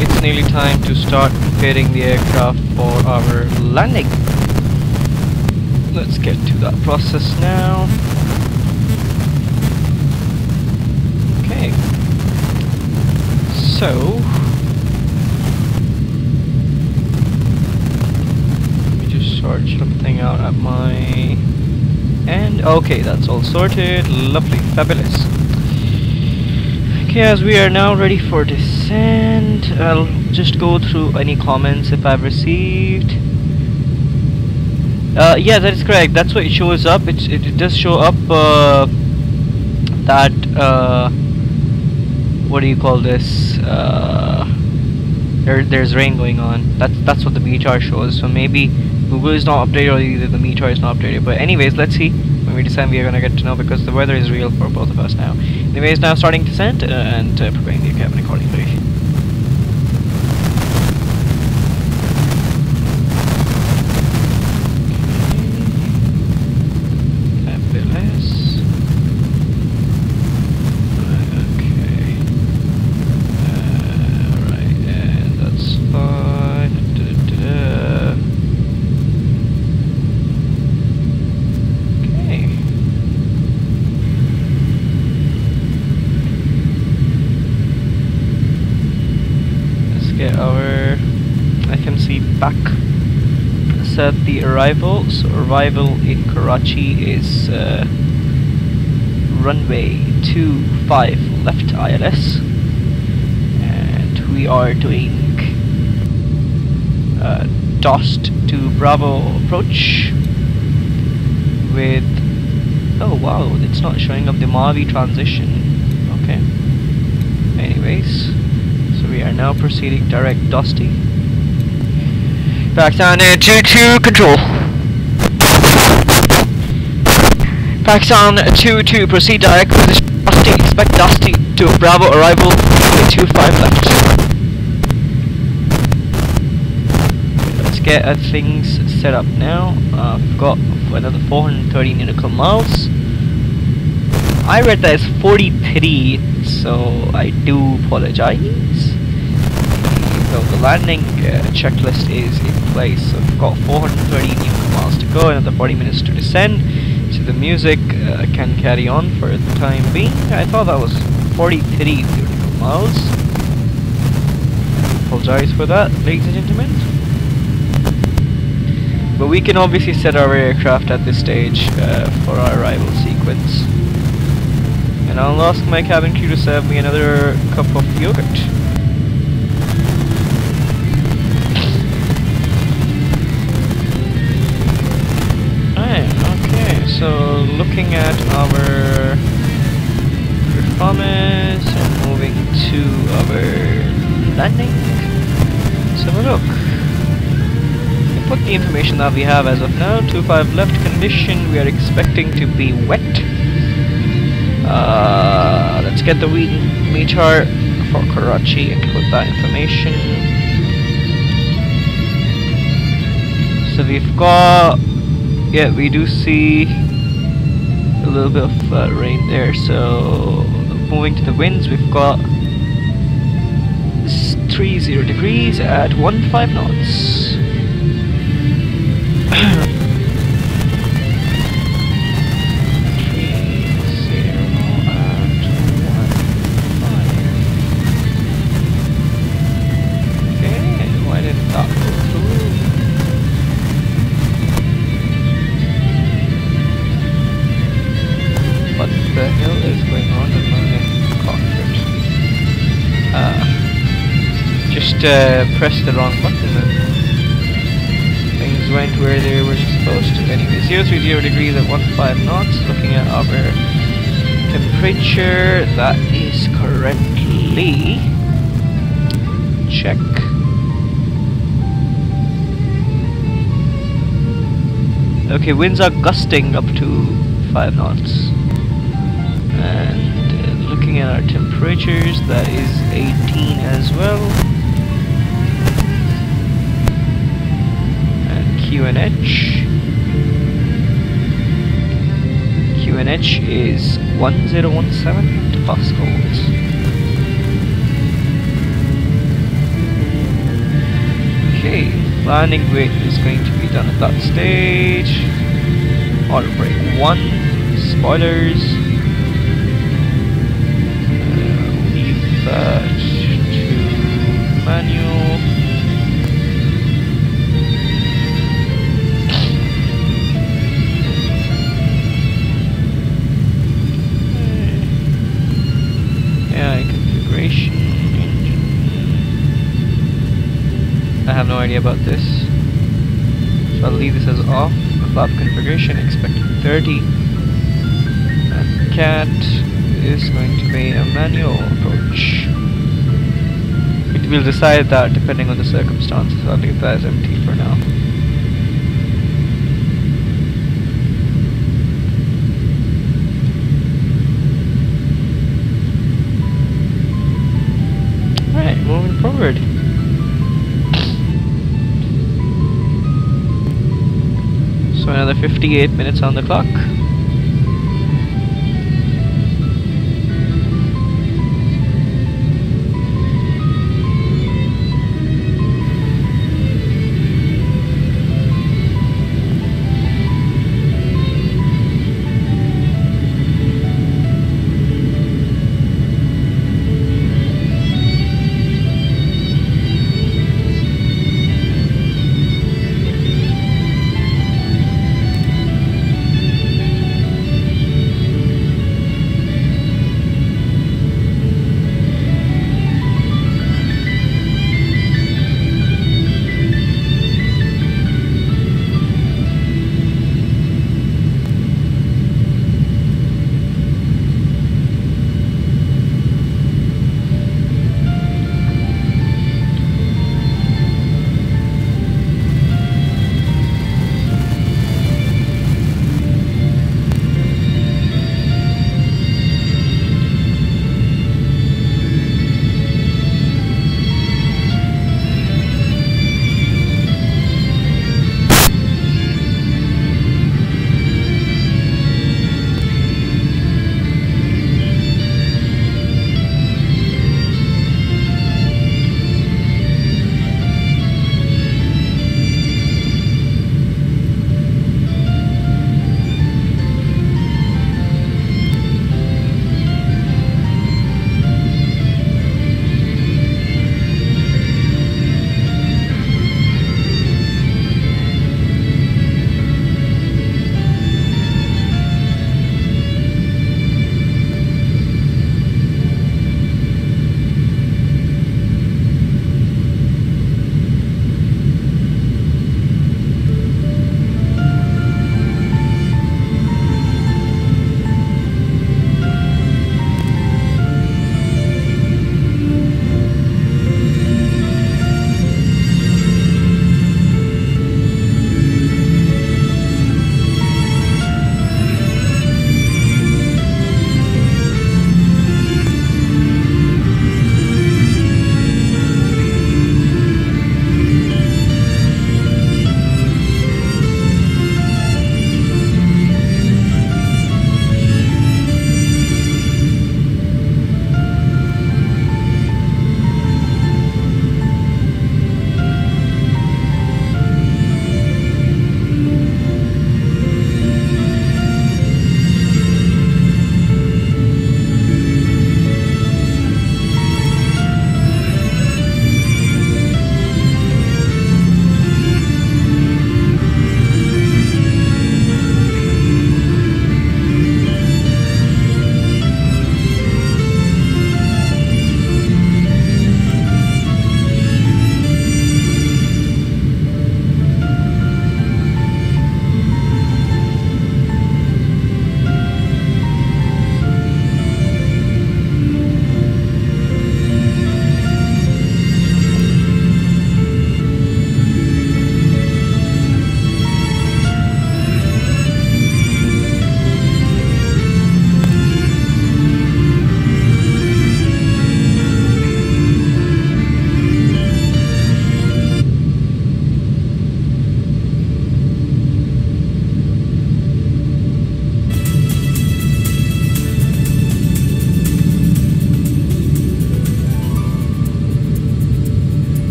It's nearly time to start preparing the aircraft for our landing. Let's get to that process now. Okay. So let me just sort something out at my end. Okay, that's all sorted. Lovely, fabulous. Okay, as we are now ready for descent, I'll just go through any comments if I've received. Yeah, that is correct. That's what it shows up. It does show up that what do you call this? There's rain going on. That's what the meter shows. So maybe Google is not updated, or either the meter is not updated. But anyways, let's see. When we descend, we are gonna get to know, because the weather is real for both of us now. Anyways, now starting descent and preparing the cabin accordingly. Back set the arrival. So arrival in Karachi is runway 25 left ILS, and we are doing DOST to Bravo approach with, oh wow, it's not showing up the Mavi transition. Okay, anyways, so we are now proceeding direct DOSTing. Pakistan 2-2 control. Pakistan 2-2 proceed direct with Dusty. Expect Dusty to Bravo arrival with 25 left. Let's get things set up now. I've got another 430 nautical miles. I read that it's 43, so I do apologize. So the landing checklist is in place. So we've got 430 nautical miles to go, another 40 minutes to descend. So the music can carry on for the time being. I thought that was 43 nautical miles. I apologize for that, ladies and gentlemen. But we can obviously set our aircraft at this stage for our arrival sequence. And I'll ask my cabin crew to serve me another cup of yogurt. So looking at our performance and moving to our landing, let's have a look. We put the information that we have as of now. 25 left condition, we are expecting to be wet. Let's get the wind meter for Karachi and put that information. So we've got, yeah, we do see a little bit of rain there. So moving to the winds, we've got 30 degrees at 15 knots. 'cause press the wrong button and things went where they weren't supposed to. Anyway, 030 degrees at 15 knots. Looking at our temperature, that is currently, check, okay, winds are gusting up to 5 knots. And looking at our temperatures, that is 18 as well. And QNH is 1017 hectopascals. Okay, landing weight is going to be done at that stage. Auto brake 1, spoilers. Leave that to manual. AI configuration, engine. I have no idea about this, so I'll leave this as off. above configuration, expecting 30. And cat is going to be a manual approach. We'll decide that depending on the circumstances. I'll leave that as empty for now. Alright, moving forward. So another 58 minutes on the clock.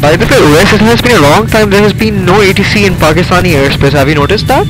By the way, OS, it has been a long time there has been no ATC in Pakistani airspace. Have you noticed that?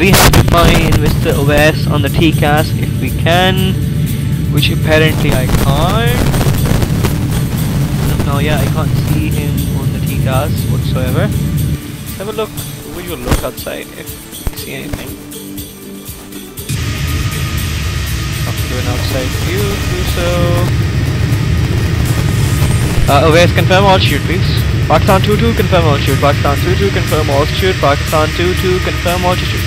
We have to find Mr. OS on the TCAS if we can, which apparently I can't. No, yeah, I can't see him on the TCAS whatsoever. Let's have a look, visual look outside if we see anything. Have to do an outside view, so. OS, confirm altitude, please. Pakistan 22, confirm altitude. Pakistan 22, confirm altitude. Pakistan 22, confirm altitude.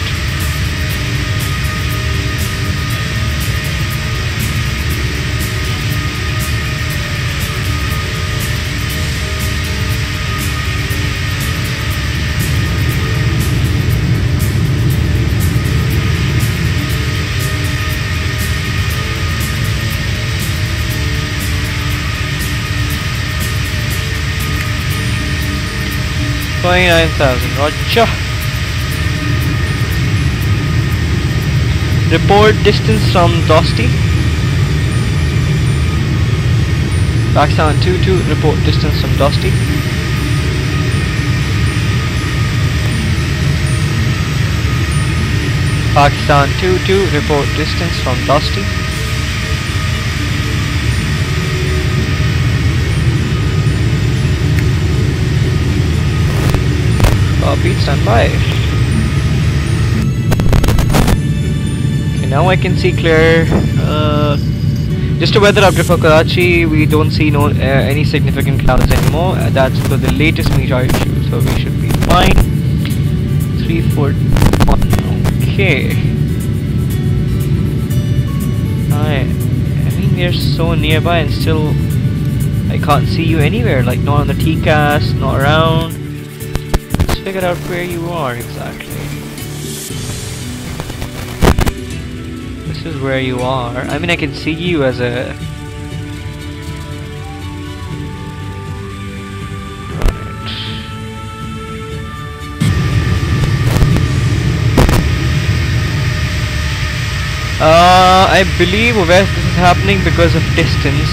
$29,000, roger. Report distance from Dosti. Pakistan 22, report distance from Dosti. Pakistan 22, report distance from Dosti. Copy, stand by. Okay, now I can see clear. Just a weather update for Karachi. We don't see any significant clouds anymore. That's for the latest meteorite issue, so we should be fine. 341. Okay. I mean, we're so nearby and still I can't see you anywhere. Like not on the TCAS, not around. Figure out where you are exactly. This is where you are. I mean, I can see you as a... Right. I believe this is happening because of distance.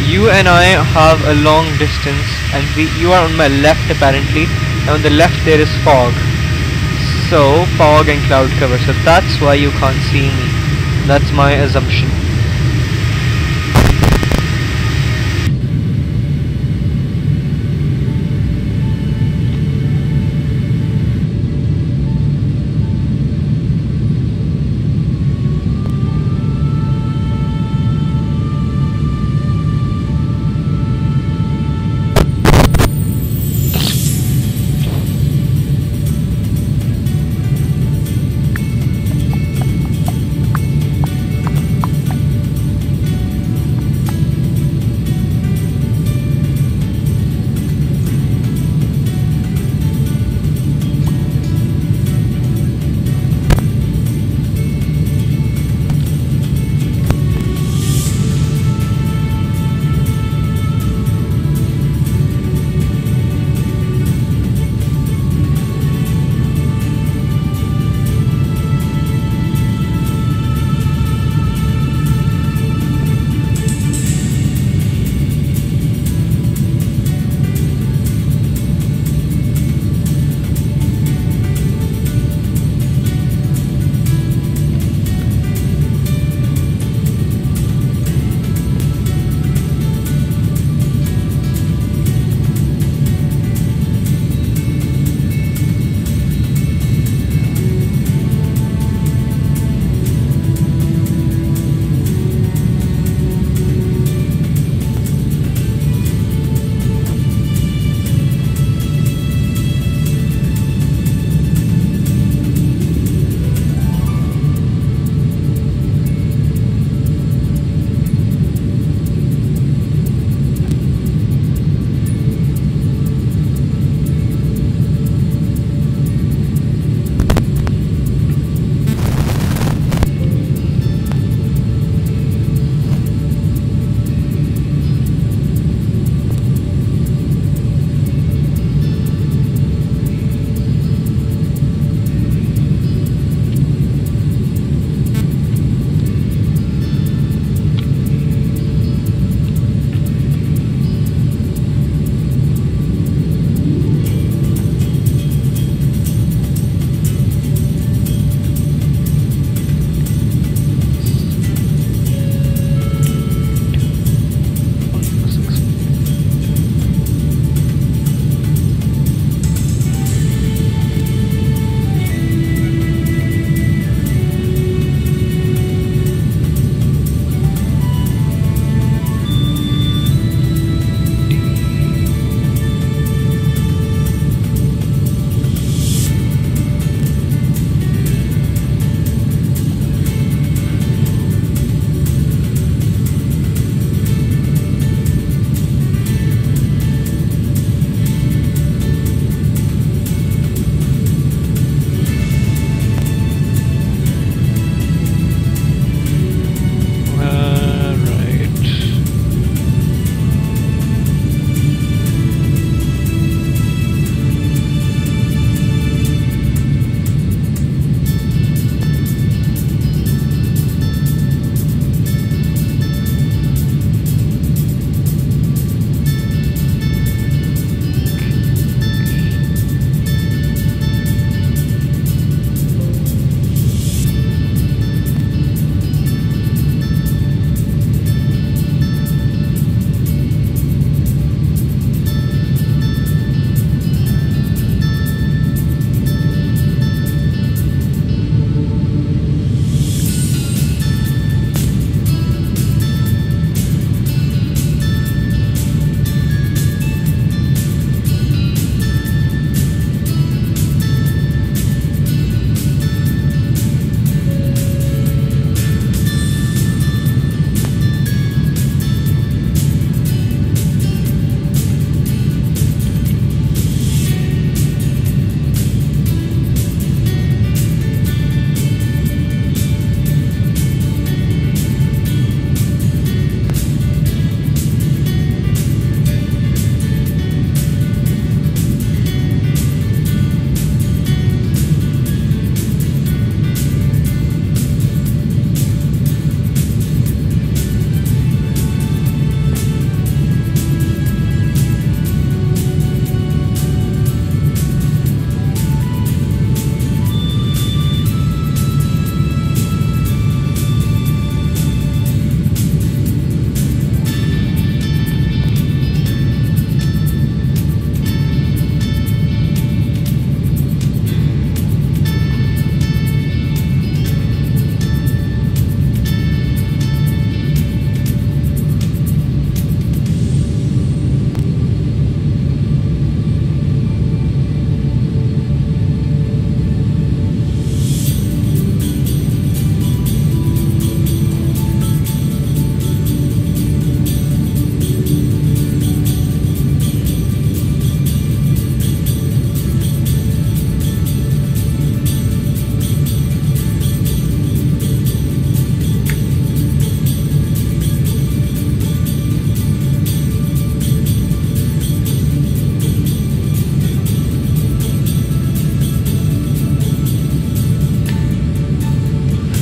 You and I have a long distance and you are on my left apparently. On the left there is fog, so fog and cloud cover, so that's why you can't see me. That's my assumption.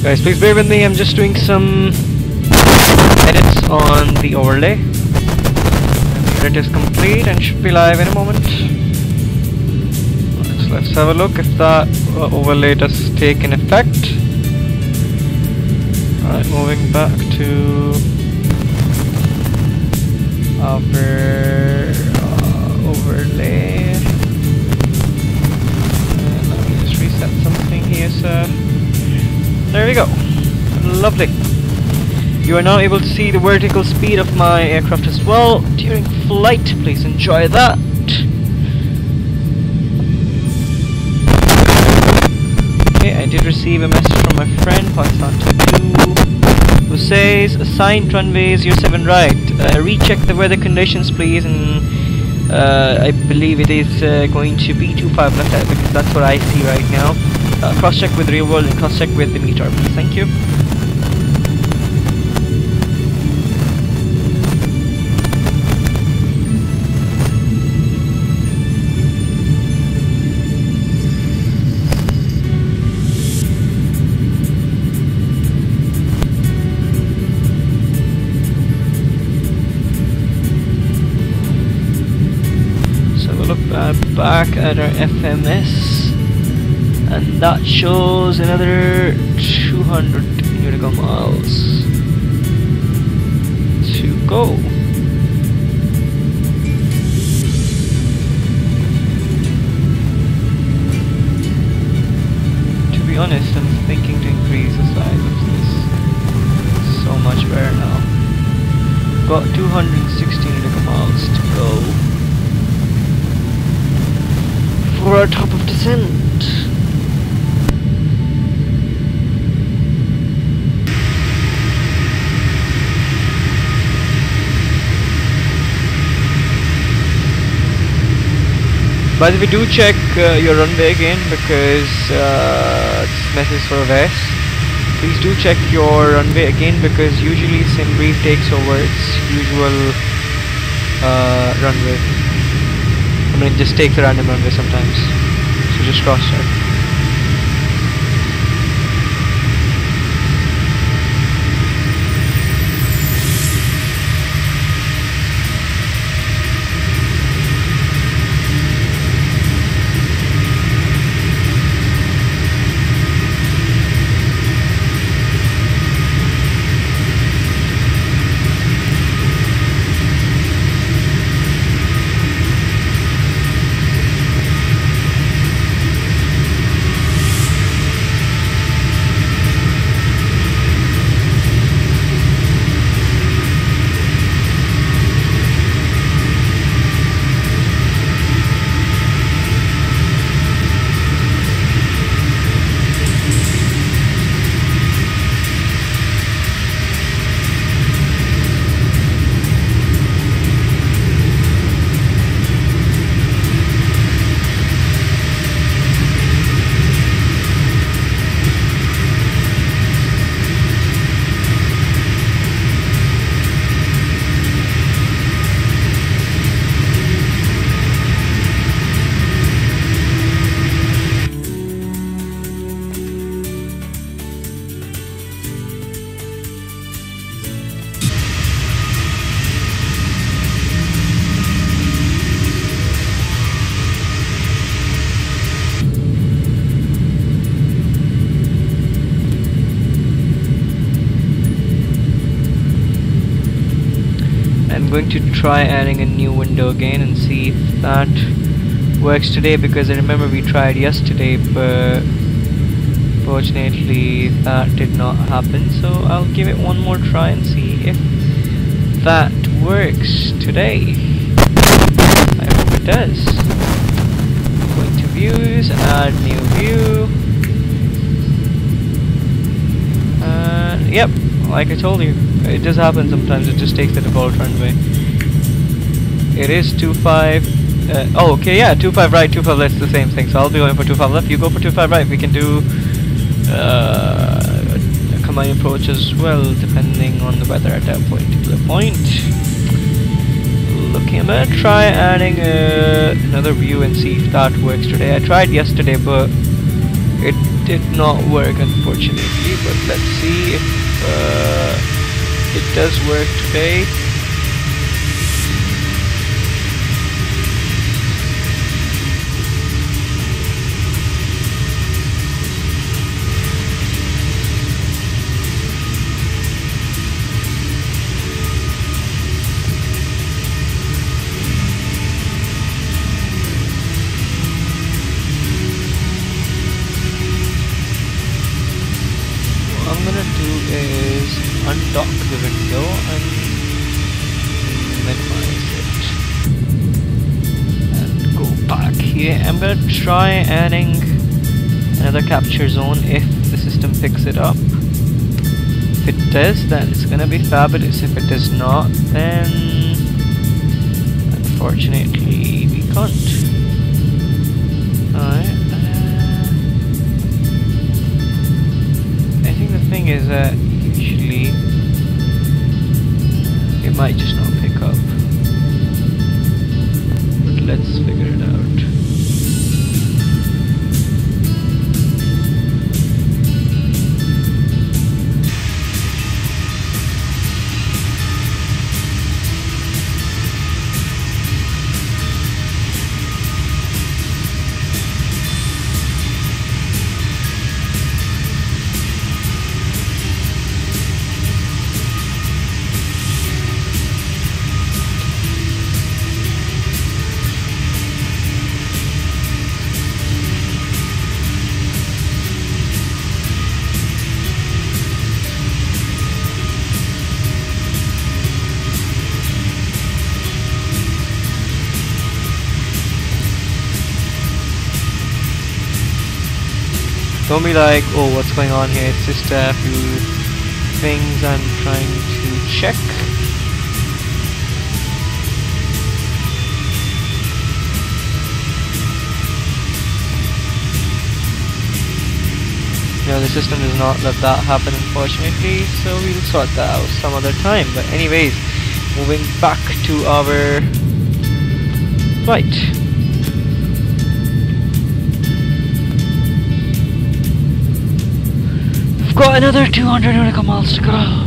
Guys, please bear with me, I'm just doing some edits on the overlay. And the edit is complete and should be live in a moment. So let's have a look if that overlay does take in effect. Alright, moving back to our overlay. And let me just reset something here, sir. There we go. Lovely. You are now able to see the vertical speed of my aircraft as well during flight. Please enjoy that. Okay, I did receive a message from my friend Pakistan2, who says assigned runways, you're 7 right. Recheck the weather conditions please, and I believe it is going to be 25 left because that's what I see right now. Cross check with real world and cross check with the meter please. Thank you. Back at our FMS, and that shows another 200 nautical miles to go. To be honest, I'm thinking to increase the size of this. So much better now. Got 260 nautical miles to go for our top of descent. By the way, do check your runway again because this message is for VS. Please do check your runway again because usually SimBrief takes over its usual runway. I mean, it just takes a random runway sometimes, so just cross check. I'm going to try adding a new window again and see if that works today, because I remember we tried yesterday but fortunately that did not happen, so I'll give it one more try and see if that works today. I hope it does. Going to views, add new view, and yep, like I told you, it does happen sometimes. It just takes the default runway. It is 25. Oh, okay, yeah, 25 right, 25 left, the same thing. So I'll be going for 25 left. You go for 25 right. We can do a combined approach as well, depending on the weather at that particular point. Okay, I'm gonna try adding another view and see if that works today. I tried yesterday, but it did not work, unfortunately, but let's see if it does work today. What I'm gonna do is undock the window and minimize it and go back here. I'm gonna try adding another capture zone if the system picks it up. If it does, then it's gonna be fabulous. If it does not, then unfortunately we can't. Alright. I think the thing is that usually it might just not pick up, but let's figure it out. Don't be like, oh, what's going on here? It's just a few things I'm trying to check. No, the system does not let that happen, unfortunately, so we'll sort that out some other time. But anyways, moving back to our flight. Got another 200 nautical miles to go.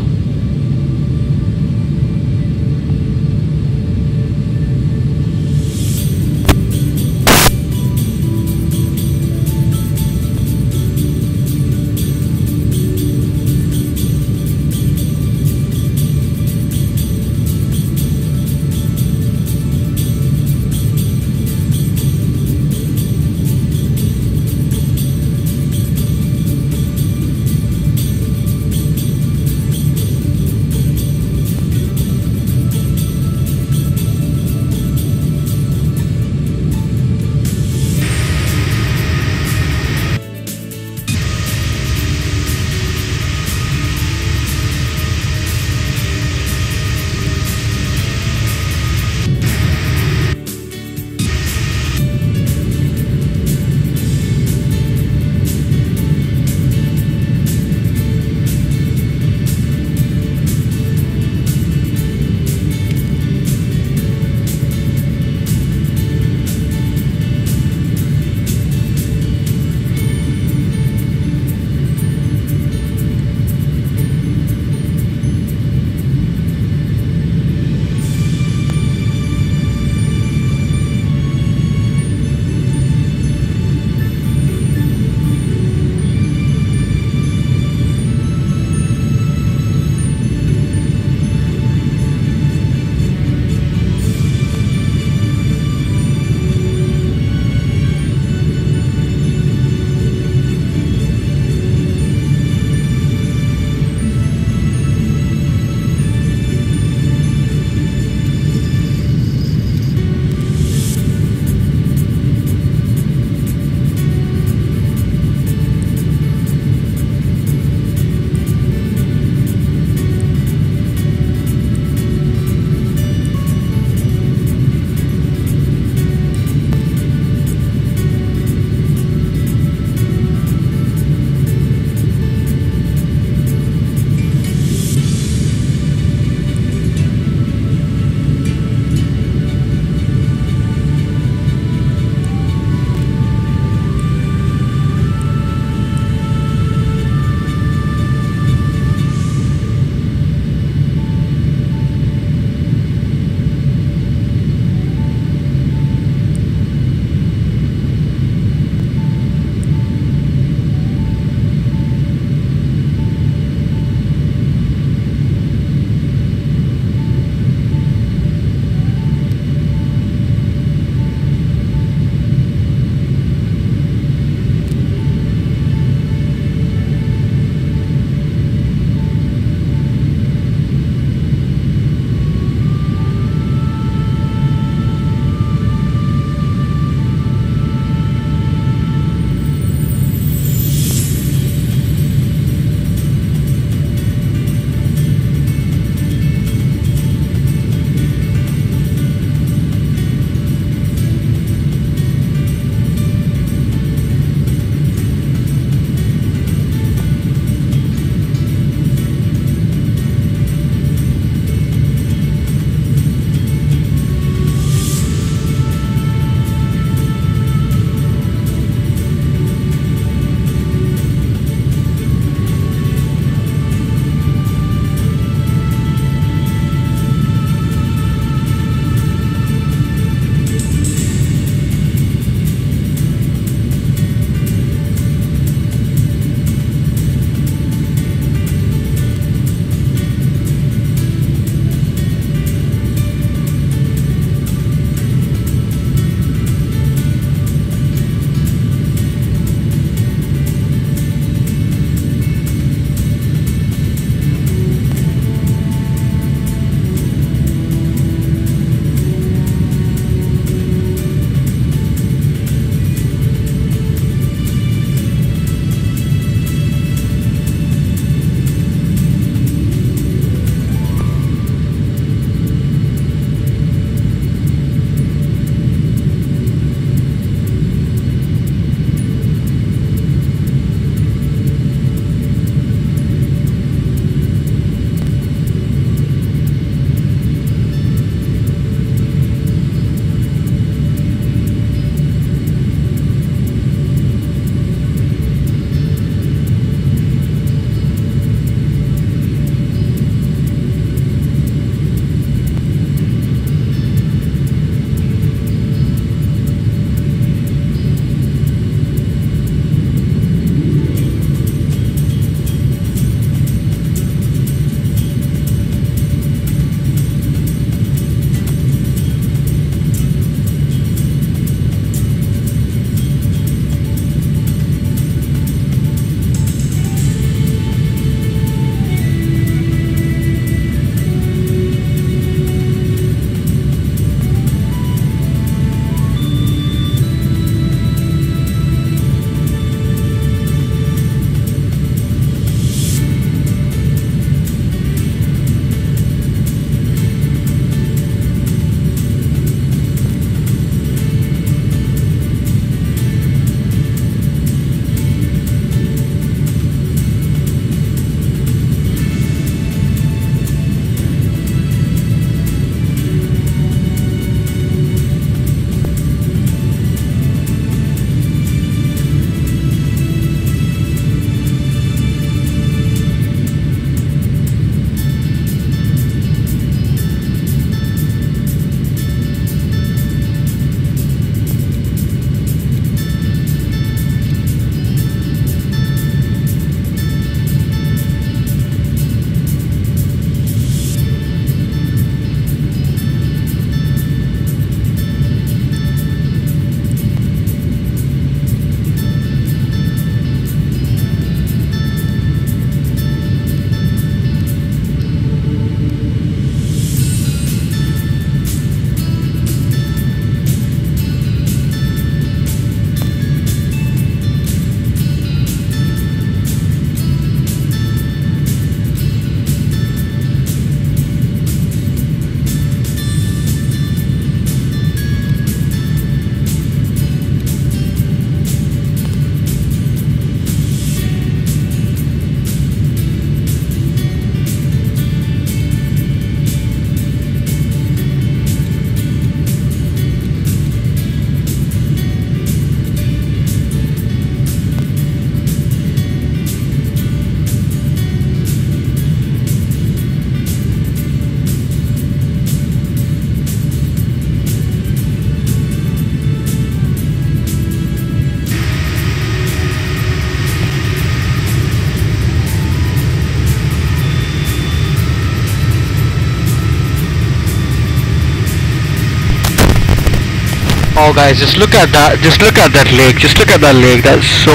Oh guys, just look at that. Just look at that lake. Just look at that lake. That's so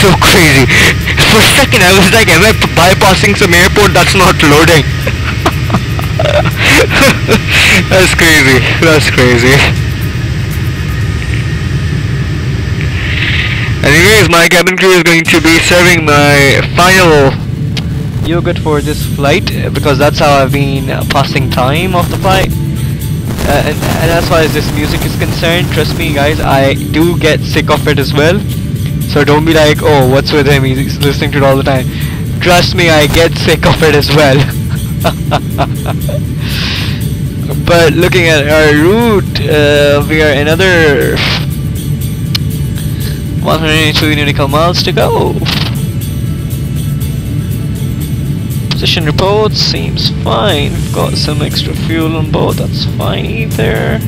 so crazy. For a second I was like, am I bypassing some airport that's not loading? That's crazy. That's crazy. Anyways, my cabin crew is going to be serving my final yogurt for this flight because that's how I've been passing time of the flight. And as far as this music is concerned, trust me guys, I do get sick of it as well. So don't be like, oh, what's with him, he's listening to it all the time. Trust me, I get sick of it as well. But looking at our route, we are another 182 nautical miles to go. Position reports seems fine. We've got some extra fuel on board, that's fine either.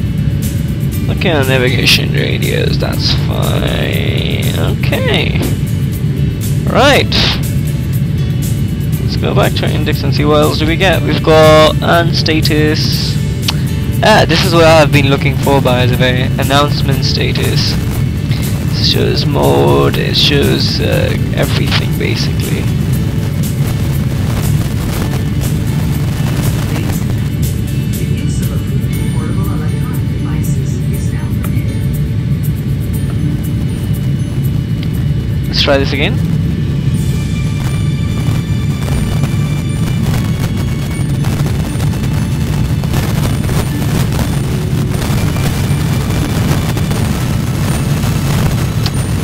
Looking at navigation radius, that's fine. Okay. Right. Let's go back to our index and see what else do we get. We've got status. This is what I've been looking for, by the way. Announcement status. It shows mode, it shows everything basically. Let's try this again.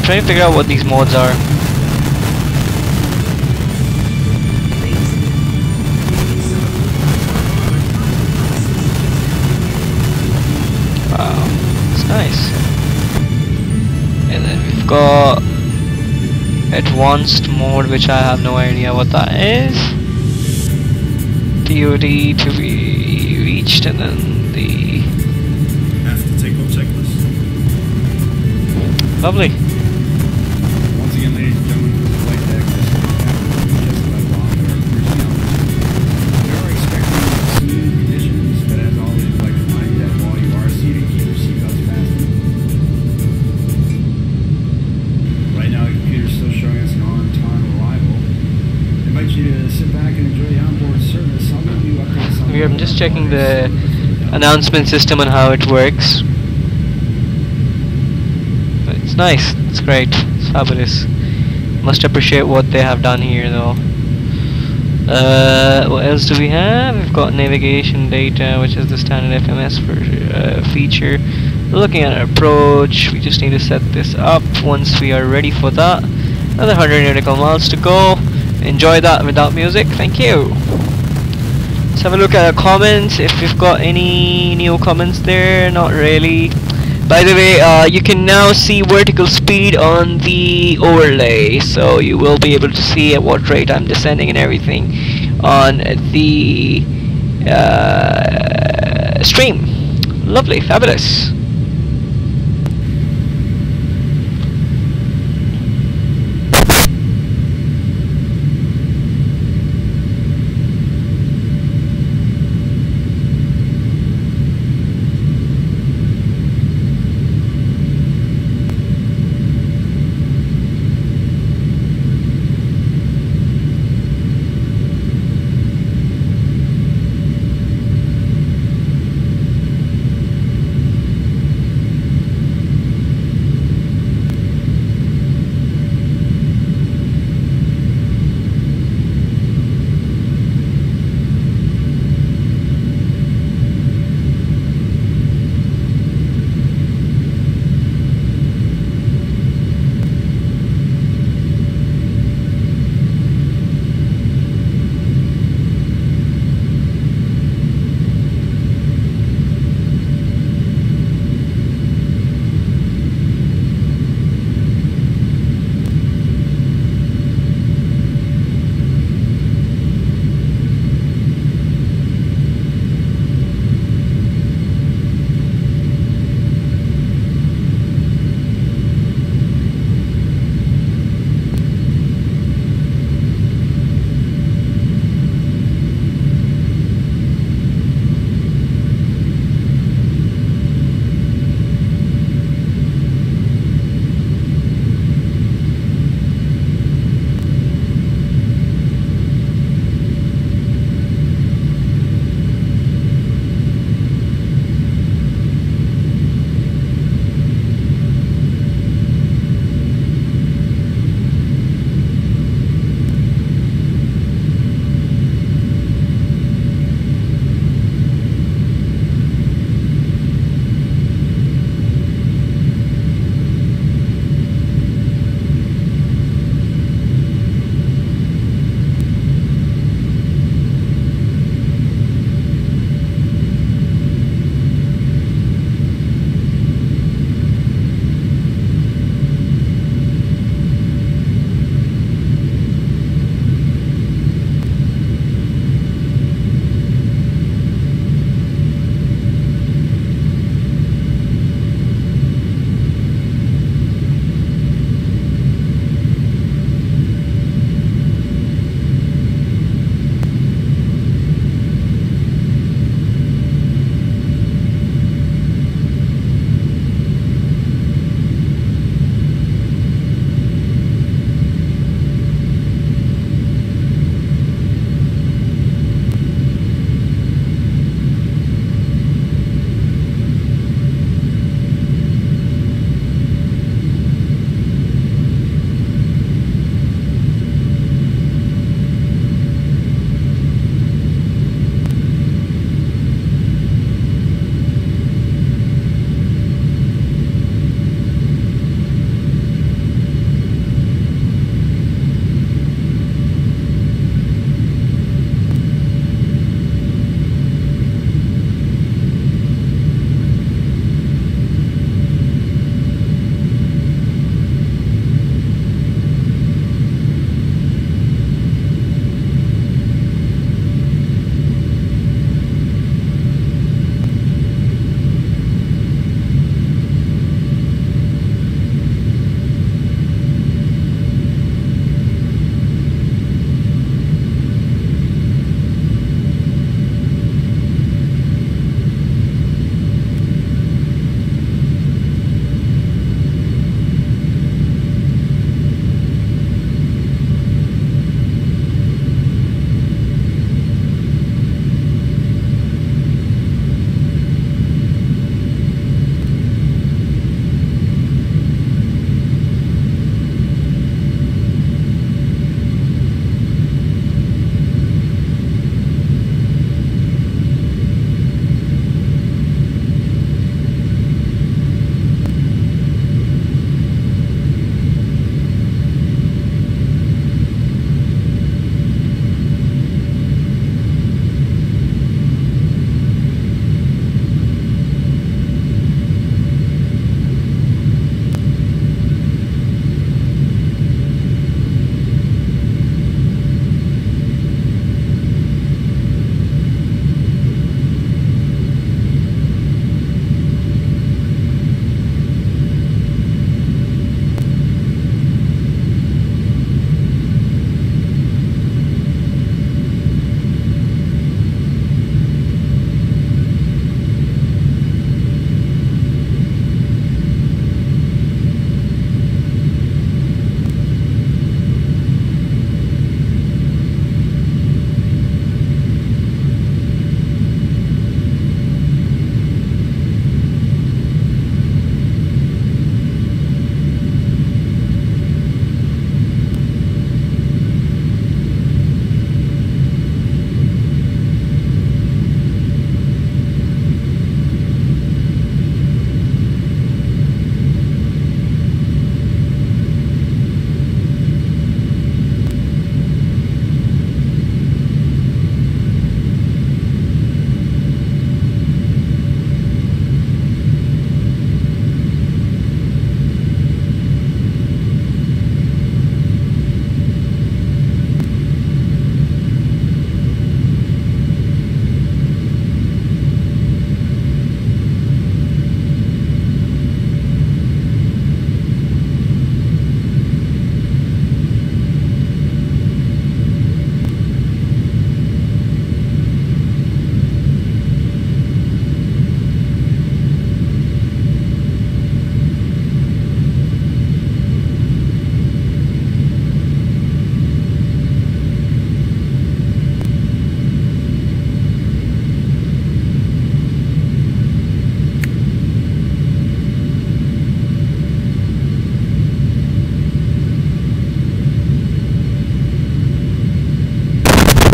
Trying to figure out what these modes are. Wow, it's nice. And then we've got advanced mode, which I have no idea what that is. DOD to be reached, and then the After takeoff checklist. lovely. Once again, ladies and gentlemen, the flight deck just left off at our cruising altitude. We are expecting smooth conditions, but as always, we'd like to remind you that while you are seated, keep your seatbelts fastened. Right now, the computer's still showing us an on-time arrival. I invite you to sit back and enjoy the onboard service. I'll give you updates on I'm just checking the announcement system and how it works. But it's nice, it's great, it's fabulous. Must appreciate what they have done here though. What else do we have? We've got navigation data, which is the standard FMS for feature. Looking at our approach, we just need to set this up once we are ready for that. Another 100 nautical miles to go. Enjoy that without music, thank you. Let's have a look at our comments, if we've got any new comments there. Not really. By the way, you can now see vertical speed on the overlay, so you will be able to see at what rate I'm descending and everything on the stream. Lovely, fabulous.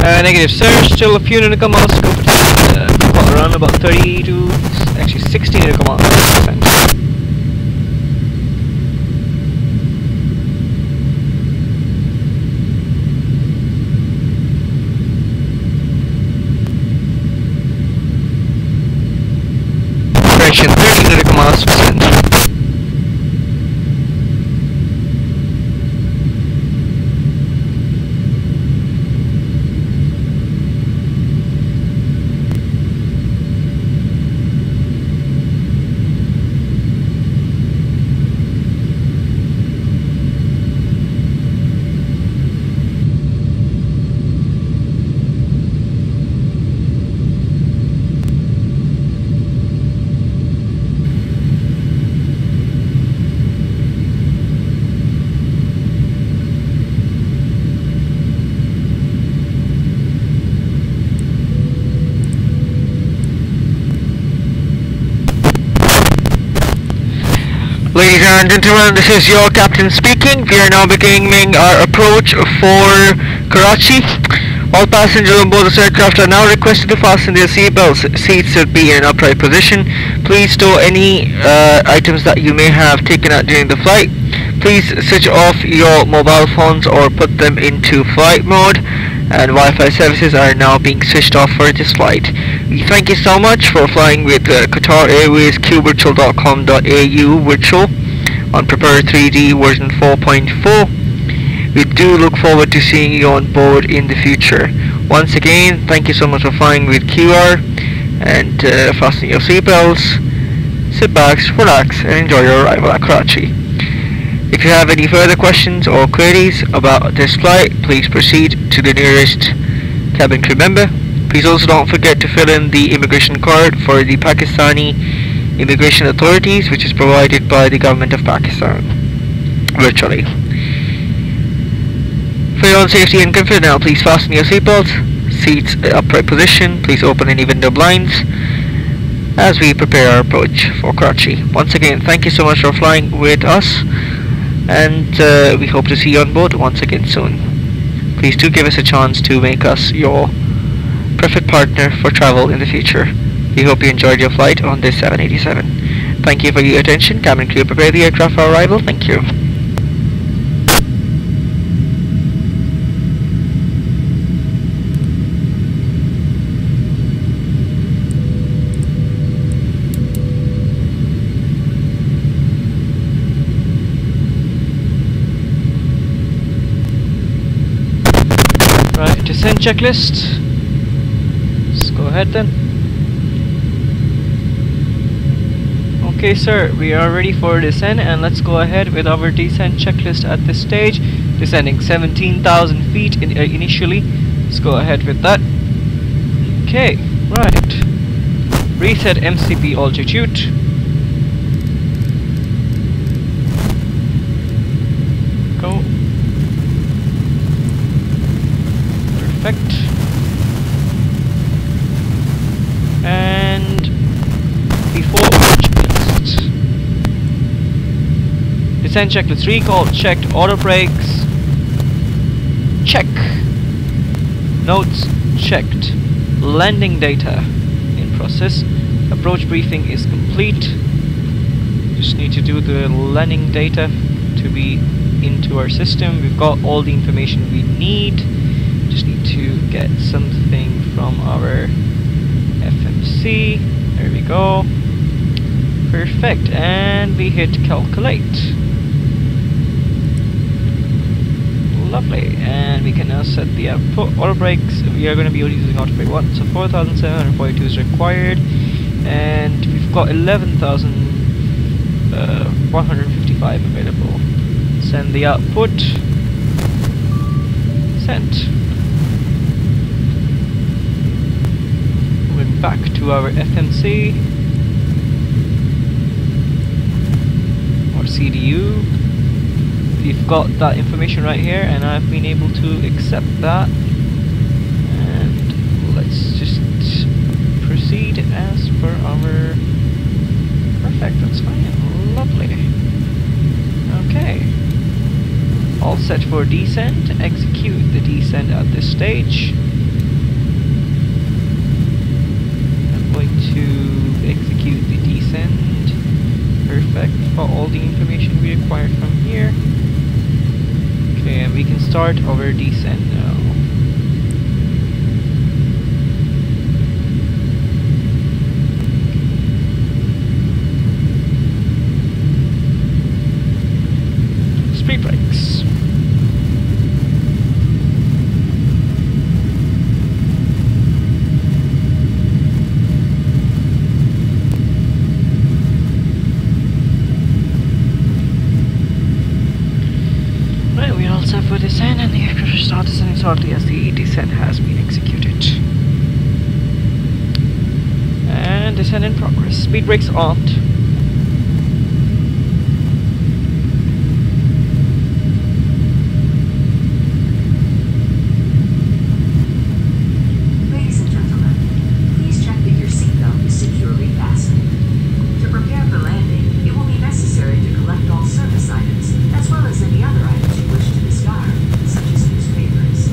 Negative sir, still a few nautical miles to go, but around about 30 to actually 60 nautical miles. Correction, 30 nautical miles to descent. Ladies and gentlemen, this is your captain speaking. We are now beginning our approach for Karachi. All passengers on board this aircraft are now requested to fasten their seatbelts. Seats should be in upright position. Please store any items that you may have taken out during the flight. Please switch off your mobile phones or put them into flight mode. And Wi-Fi services are now being switched off for this flight. We thank you so much for flying with Qatar Airways QVirtual.com.au virtual on Prepar3D version 4.4. We do look forward to seeing you on board in the future. Once again, thank you so much for flying with QR, and fasten your seatbelts, sit back, relax, and enjoy your arrival at Karachi. If you have any further questions or queries about this flight, please proceed to the nearest cabin crew member. Please also don't forget to fill in the immigration card for the Pakistani immigration authorities, which is provided by the government of Pakistan virtually. For your own safety and comfort now, please fasten your seatbelts, seats upright position, please open any window blinds as we prepare our approach for Karachi. Once again, thank you so much for flying with us, and we hope to see you on board once again soon. Please do give us a chance to make us your preferred partner for travel in the future. We hope you enjoyed your flight on this 787. Thank you for your attention. Cabin crew, prepare the aircraft for arrival. Thank you. Right, descent checklist. Let's go ahead then. Okay sir, we are ready for descent, and let's go ahead with our descent checklist at this stage. Descending 17,000 feet initially. Let's go ahead with that. Okay, right. Reset MCP altitude. Go. Perfect. And before checklist. Descent checklist recall checked. Auto brakes check. Notes checked. Landing data in process. Approach briefing is complete. Just need to do the landing data to be into our system. We've got all the information we need. Just need to get something from our FMC. There we go. Perfect. And we hit calculate. Lovely. And we can now set the output. Auto brakes, we are going to be using auto brake 1. So 4,742 is required. And we've got 11,155 available. Send the output. Sent. Moving back to our FMC or CDU. We've got that information right here, and I've been able to accept that. And let's just proceed as per our. Perfect, that's fine. Lovely. Okay. All set for descent. Execute the descent at this stage. we can start our descent now. Speed brakes. Right, we are all set for descent, and the aircraft will start descending shortly as the descent has been executed. And descent in progress. Speed brakes on. Ladies and gentlemen, please check that your seatbelt is securely fastened. To prepare for landing, it will be necessary to collect all service items, as well as any other items you wish to discard, such as newspapers.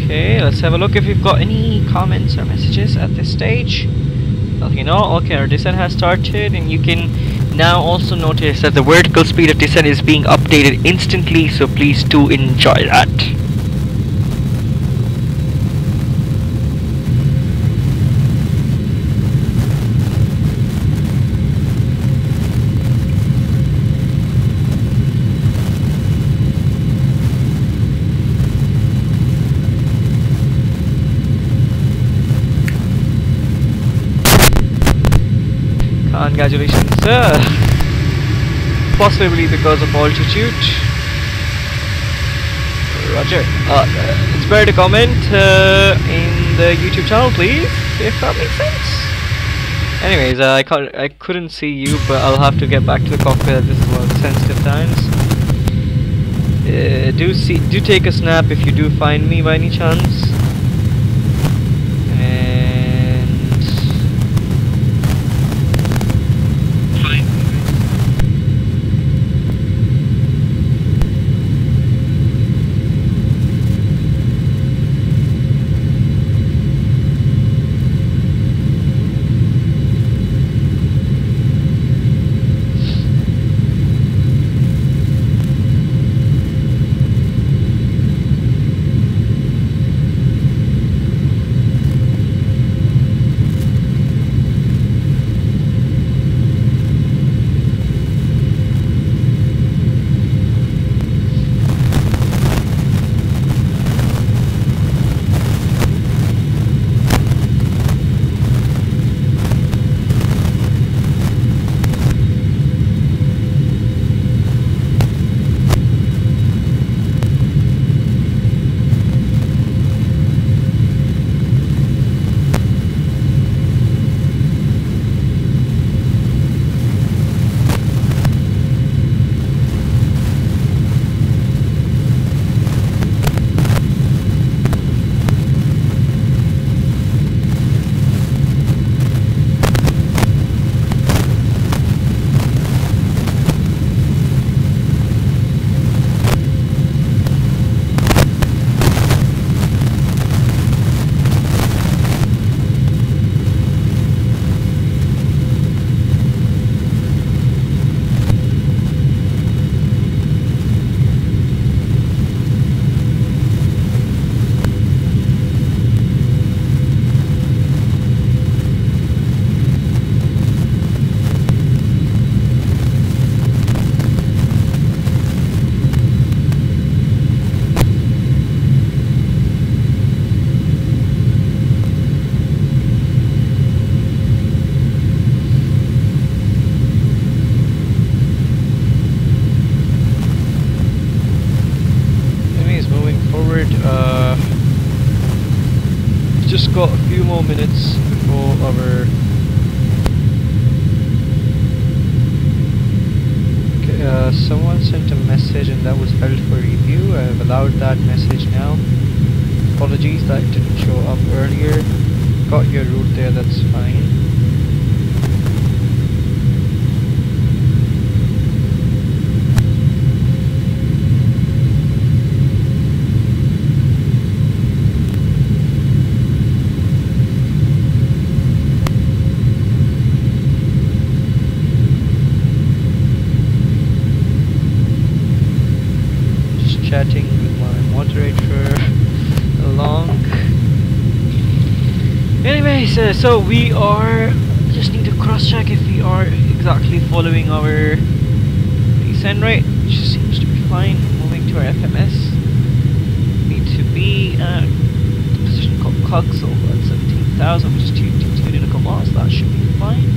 Okay, let's have a look if we've got any comments or messages at this stage. Okay, no, okay, our descent has started, and you can now also notice that the vertical speed of descent is being updated instantly, so please do enjoy that. Congratulations, sir. Possibly because of altitude. Roger. It's better to comment in the YouTube channel, please, if that makes sense. Anyways, I couldn't see you, but I'll have to get back to the cockpit. This is one of the sensitive times. Do take a snap if you do find me by any chance. just got a few more minutes before our... Okay, someone sent a message and that was held for review. I've allowed that message now. Apologies that it didn't show up earlier. Got your route there, that's fine. Chatting with my moderator along. Anyways, so we are just need to cross check if we are exactly following our descent rate, which seems to be fine. Moving to our FMS, need to be at the position called COGS over at 17,000, which is 2 nautical, that should be fine.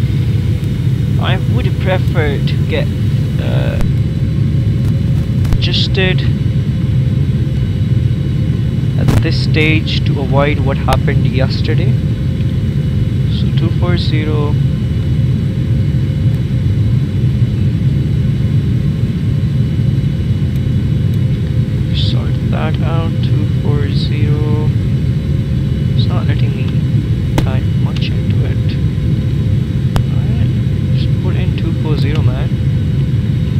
I would prefer to get adjusted at this stage to avoid what happened yesterday. So 240, sort that out. 240, it's not letting me type much into it. Alright, just put in 240, man, /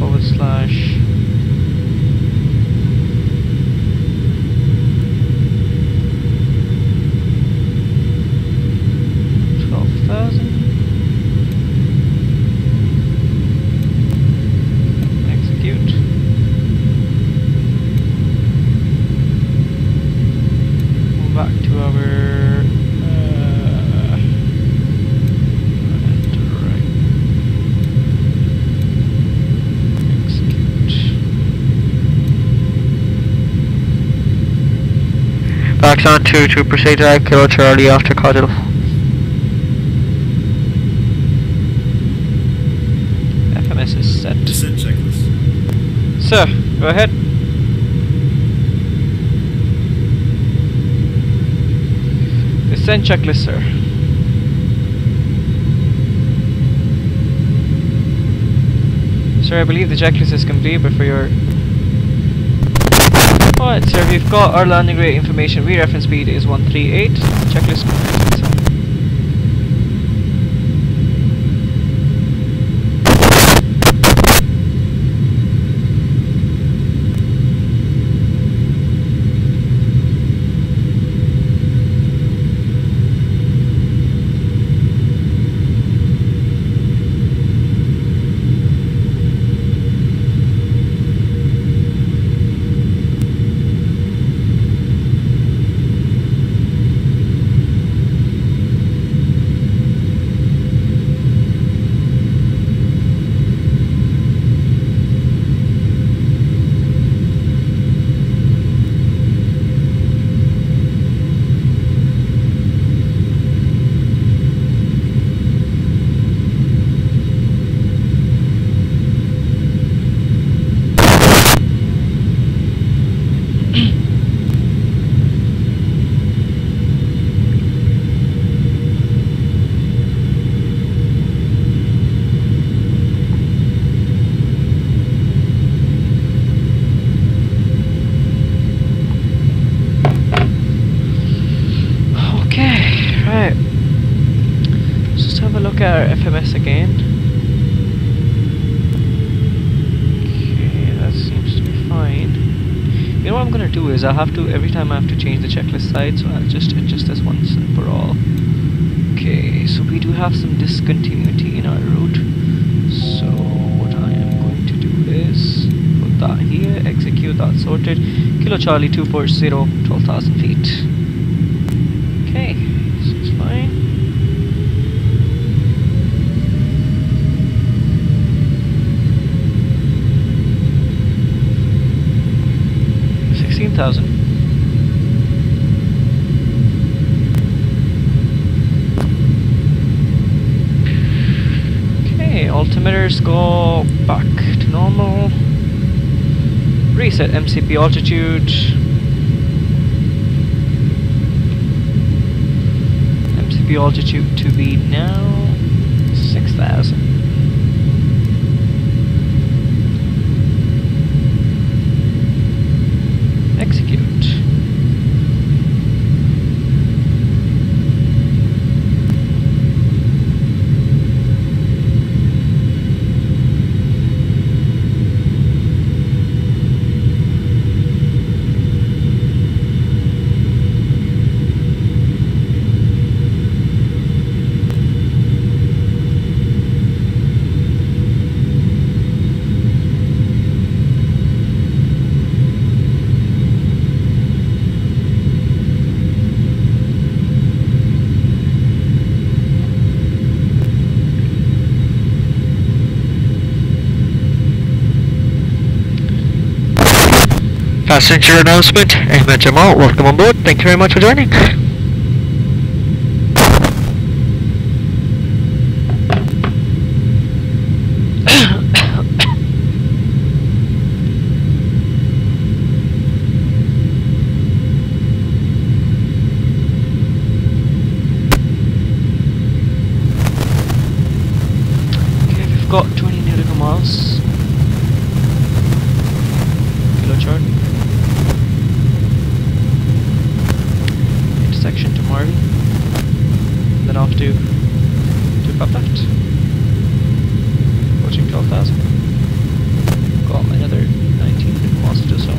execute. Move back to our right. Execute. Back on to proceed to Kilo Charlie after Cardinal. Is set. Descent checklist. Sir, go ahead. Descent checklist, sir. Sir, I believe the checklist is complete, but for your... Alright, sir, we've got our landing rate information. Reference speed is 138. Checklist complete, sir. Our FMS again. Okay, that seems to be fine. You know what I'm gonna do is every time I have to change the checklist side, so I'll just adjust this once and for all. Okay, so we do have some discontinuity in our route. So what I am going to do is put that here, execute that sorted. Kilo Charlie 240, 12,000 feet. Okay, so it's fine. Okay, altimeters go back to normal. Reset MCP altitude. the altitude to be now 6,000. Execute. Passenger announcement, Ahmed Jamal, welcome on board. Thank you very much for joining. Okay, we've got 20 nautical miles. Chart. Intersection to Marvin. Then off to pop left. Approaching 12,000. Got another 19 miles to do so.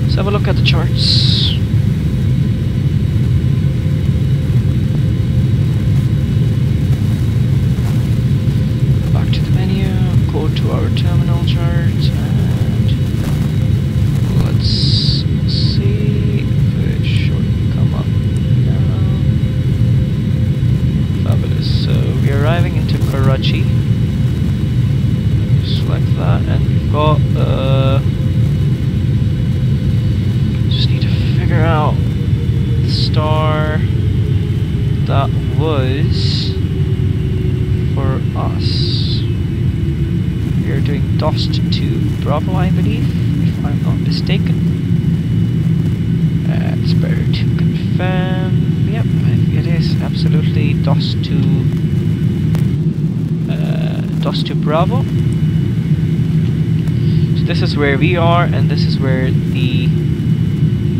Let's have a look at the charts. Go to our terminal chart and let's see if it should come up now. Fabulous. So we're arriving into Karachi. Select that and we've got just need to figure out the star that was for us. We're doing DOS to Bravo, I believe, if I'm not mistaken. It's better to confirm. Yep, it is absolutely DOS to Bravo. So this is where we are, and this is where the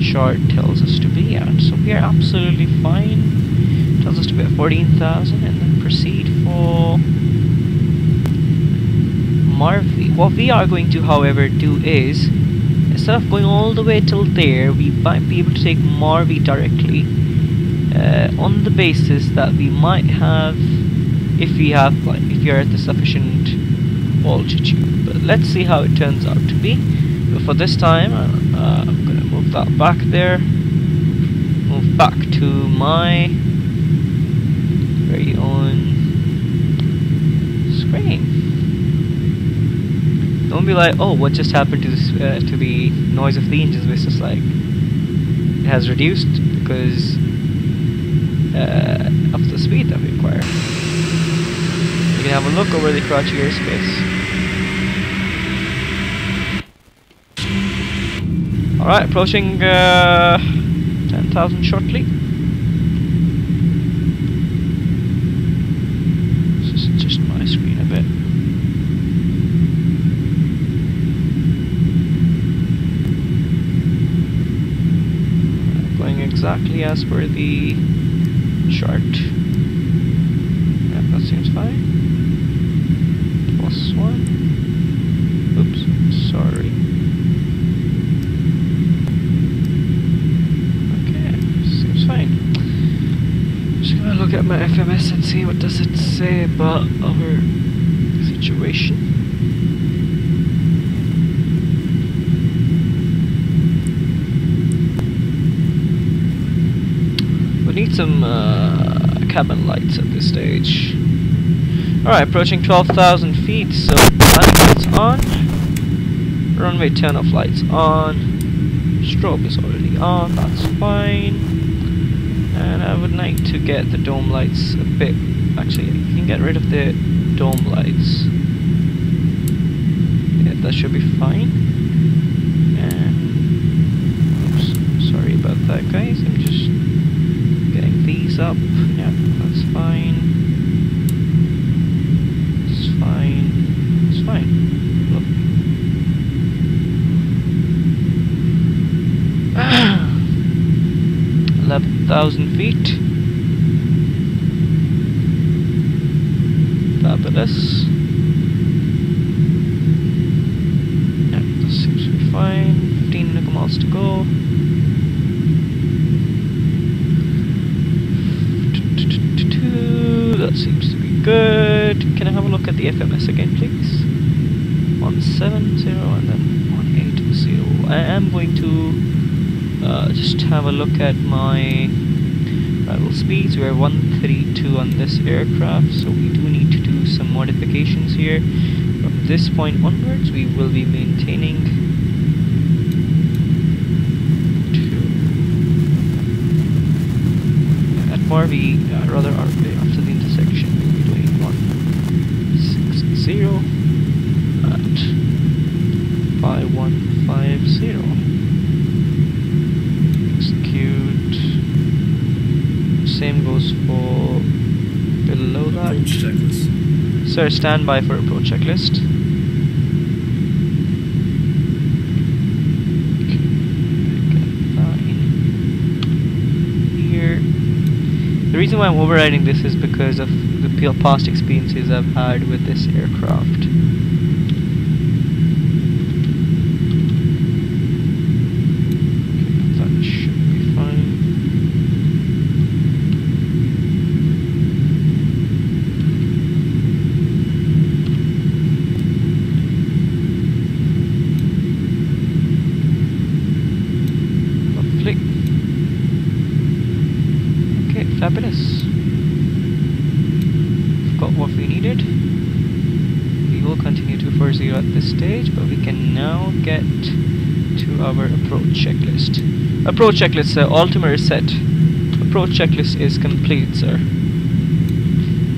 chart tells us to be at. So we are absolutely fine. It tells us to be at 14,000, and then proceed for Marvi. What we are going to, however, do is, instead of going all the way till there, we might be able to take Marvi directly, on the basis that we might have, if you're at the sufficient altitude. But let's see how it turns out to be. But for this time, I'm gonna move that back there, move back to my very own screen. Don't be like, oh, what just happened to this, to the noise of the engines? It's just like it has reduced because of the speed that we require. You can have a look over the Karachi airspace. Alright, approaching 10,000 shortly. This is just my screen a bit. Exactly as per the chart. Yep, that seems fine. +1. Oops, sorry. Okay, seems fine. Just gonna look at my FMS and see what does it say about our situation. We need some cabin lights at this stage. Alright, approaching 12,000 feet, so landing lights on. Runway turn-off lights on. Strobe is already on, that's fine. And I would like to get the dome lights a bit... Actually, you can get rid of the dome lights. Yeah, that should be fine. And Alright guys, I'm just getting these up. Yeah, that's fine. It's fine. It's fine. Look. 11,000 feet. Fabulous. Yeah, this seems to be fine. 15 miles to go. That seems to be good. Can I have a look at the FMS again, please? 170 and then 180. I am going to just have a look at my arrival speeds. We are 132 on this aircraft, so we do need to do some modifications here. From this point onwards, we will be maintaining at Marvy, rather after the intersection, we'll be doing 160 at 5150. Execute. Same goes for below that. Approach checklist. Sir, stand by for approach checklist. Here. The reason why I'm overriding this is because of the past experiences I've had with this aircraft. That should be fine. Lovely. Okay, fabulous. We've got what we needed. We will continue to 40 at this stage, but we can now get to our approach checklist. Approach checklist, sir. Altimeter is set. Approach checklist is complete, sir.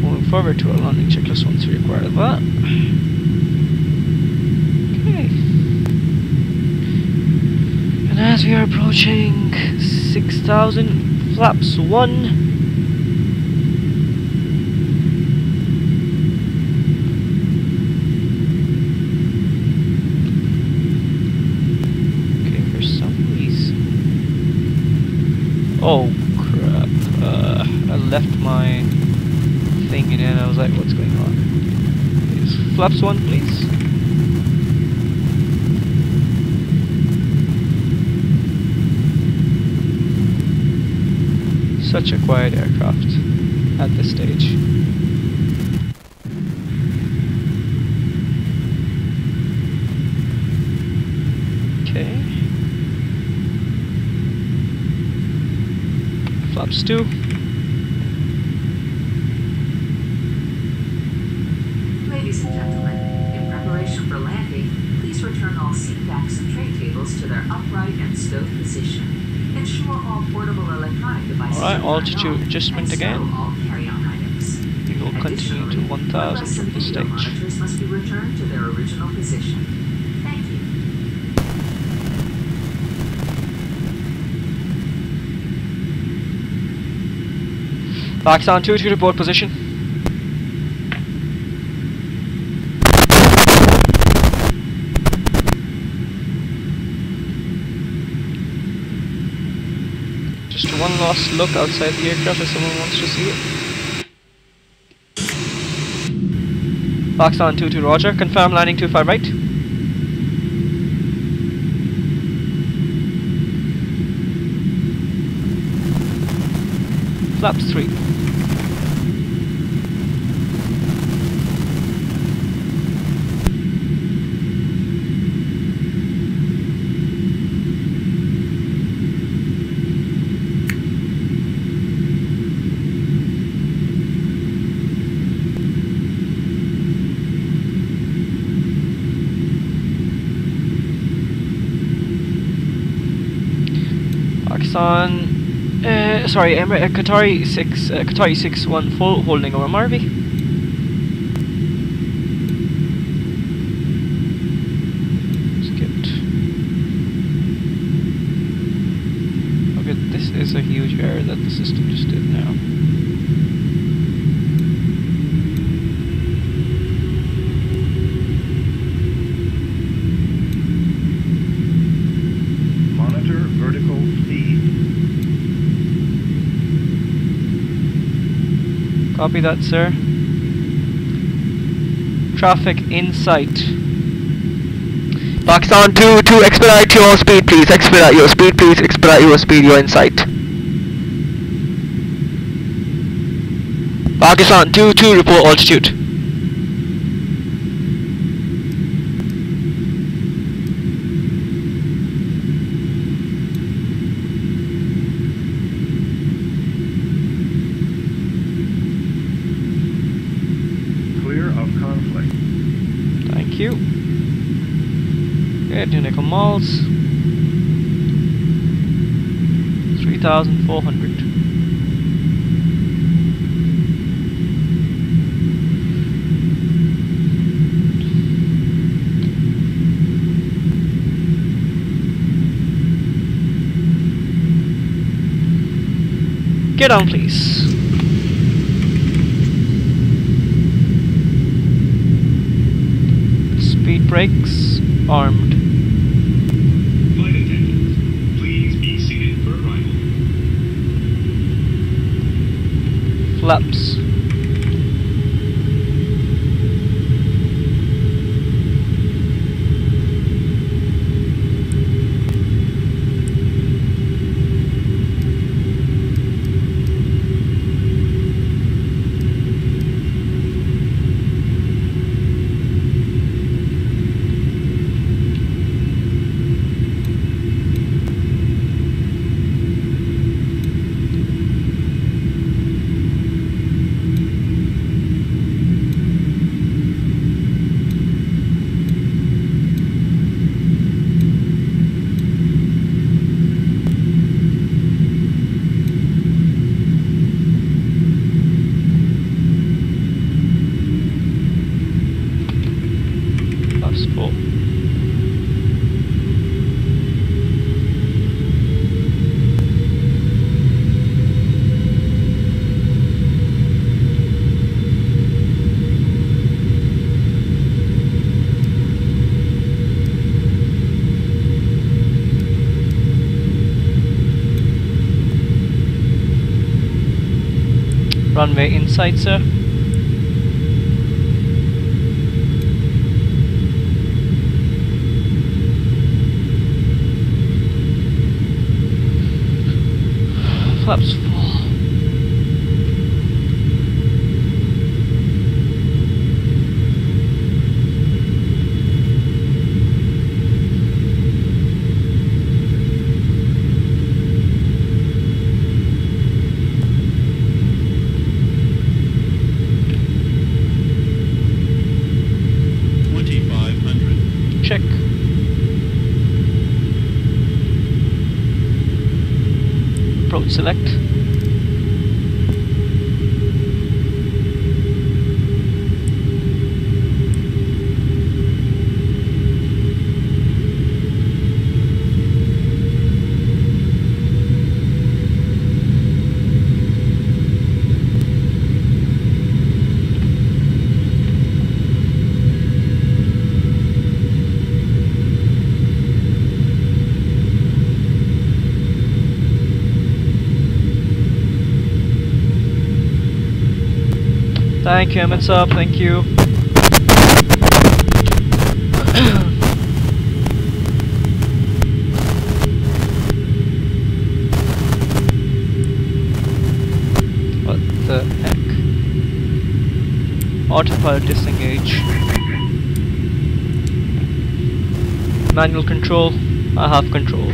Moving forward to our landing checklist once we require that. Okay. And as we are approaching 6,000, flaps 1. Oh crap, I left my thing in and I was like, what's going on? Is flaps 1 please? Such a quiet aircraft at this stage. Okay. Flaps 2. Ladies and gentlemen, in preparation for landing, please return all seat backs and tray tables to their upright and stowed position. Ensure all portable electronic devices Alright, are altitude on, adjustment and again. stow all carry-on items. We will continue to 1,000 from this Video stage. monitors must be returned to their original position. Thank you. Pakistan 2 to report position. Just one last look outside the aircraft if someone wants to see it. Pakistan 2 to Roger. Confirm landing 25 right. Flaps 3. Pakistan. Sorry, Qatari 6-1 full holding over Marvy. Skipped. Okay, this connected now. Monitor vertical feed. Copy that, sir. Traffic in sight. Pakistan 2, expedite your speed please, expedite your speed please, expedite your speed, you're in sight. Pakistan 2, report altitude. Clear of conflict. Thank you. Okay, Tunica Malls. 3,400. Get down, please. Speed brakes armed. Flight attendants, please be seated for arrival. Flaps. Flaps full. Runway inside, sir. Flaps full. Check. Approach select. Thank you, Emmett's up, thank you. What the heck? Autopilot disengage. Manual control, I have control.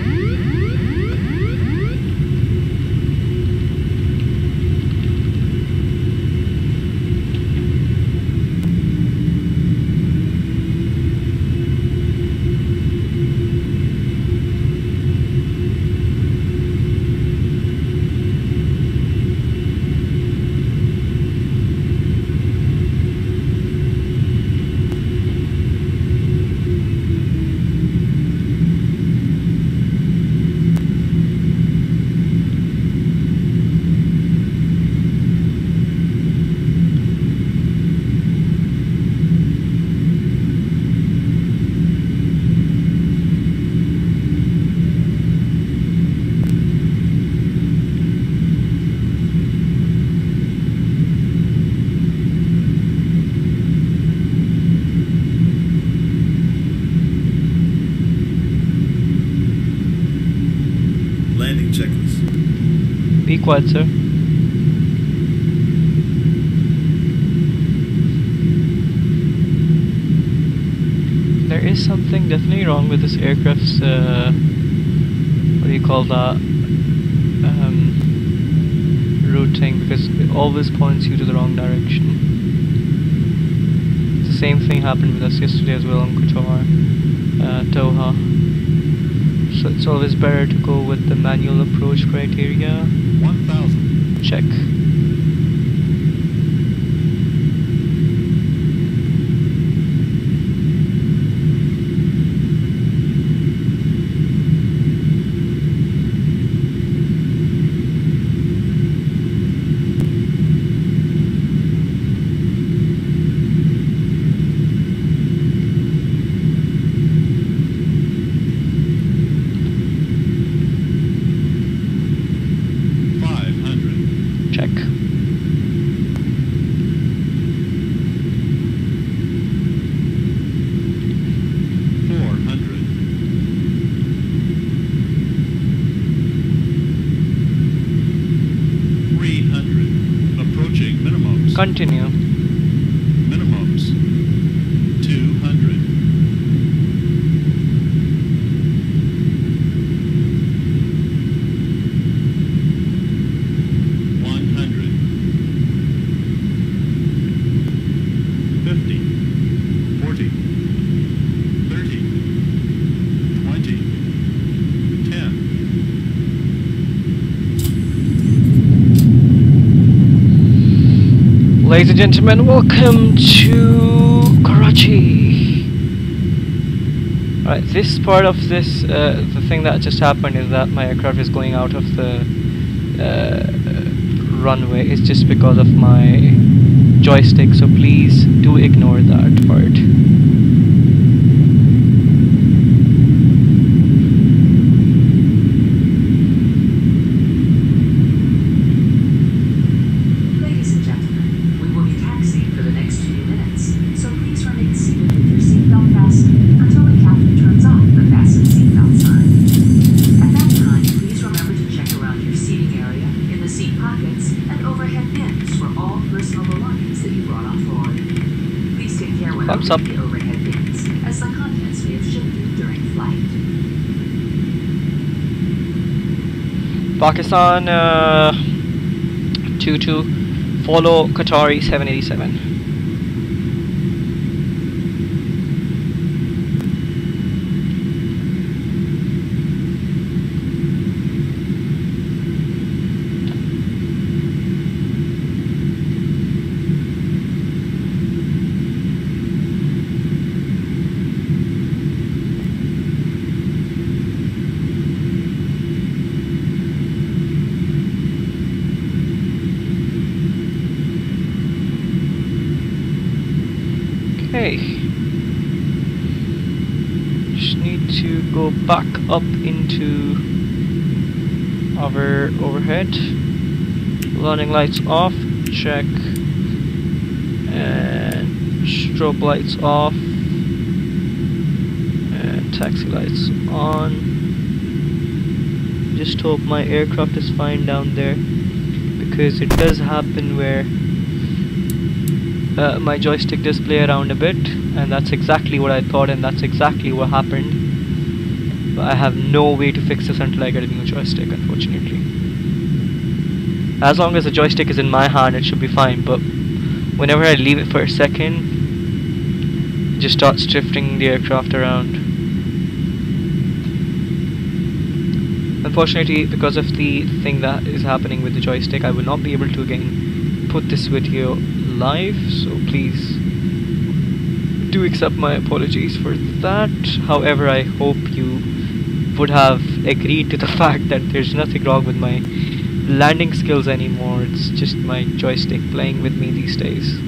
quiet, sir. There is something definitely wrong with this aircraft's, what do you call that, routing, because it always points you to the wrong direction. The same thing happened with us yesterday as well on Qatar, Doha. So it's always better to go with the manual approach criteria. 1000. Check. Check. Continue. Minimums 200. Ladies and gentlemen, welcome to Karachi. Alright, this part of this, the thing that just happened is that my aircraft is going out of the runway. It's just because of my joystick, so please do ignore that part. Thumbs up. Overhead bins, as the contents may have shifted during flight. Pakistan 22, follow Qatari 787. Okay, just need to go back up into our overhead. Landing lights off, check, and strobe lights off, and taxi lights on. Just hope my aircraft is fine down there, because it does happen where my joystick does play around a bit, and that's exactly what I thought, and that's exactly what happened. But I have no way to fix this until I get a new joystick, unfortunately. As long as the joystick is in my hand, it should be fine, but whenever I leave it for a second, it just starts drifting the aircraft around. Unfortunately, because of the thing that is happening with the joystick, I will not be able to again put this video live, so please do accept my apologies for that. However, I hope you would have agreed to the fact that there's nothing wrong with my landing skills anymore. It's just my joystick playing with me these days.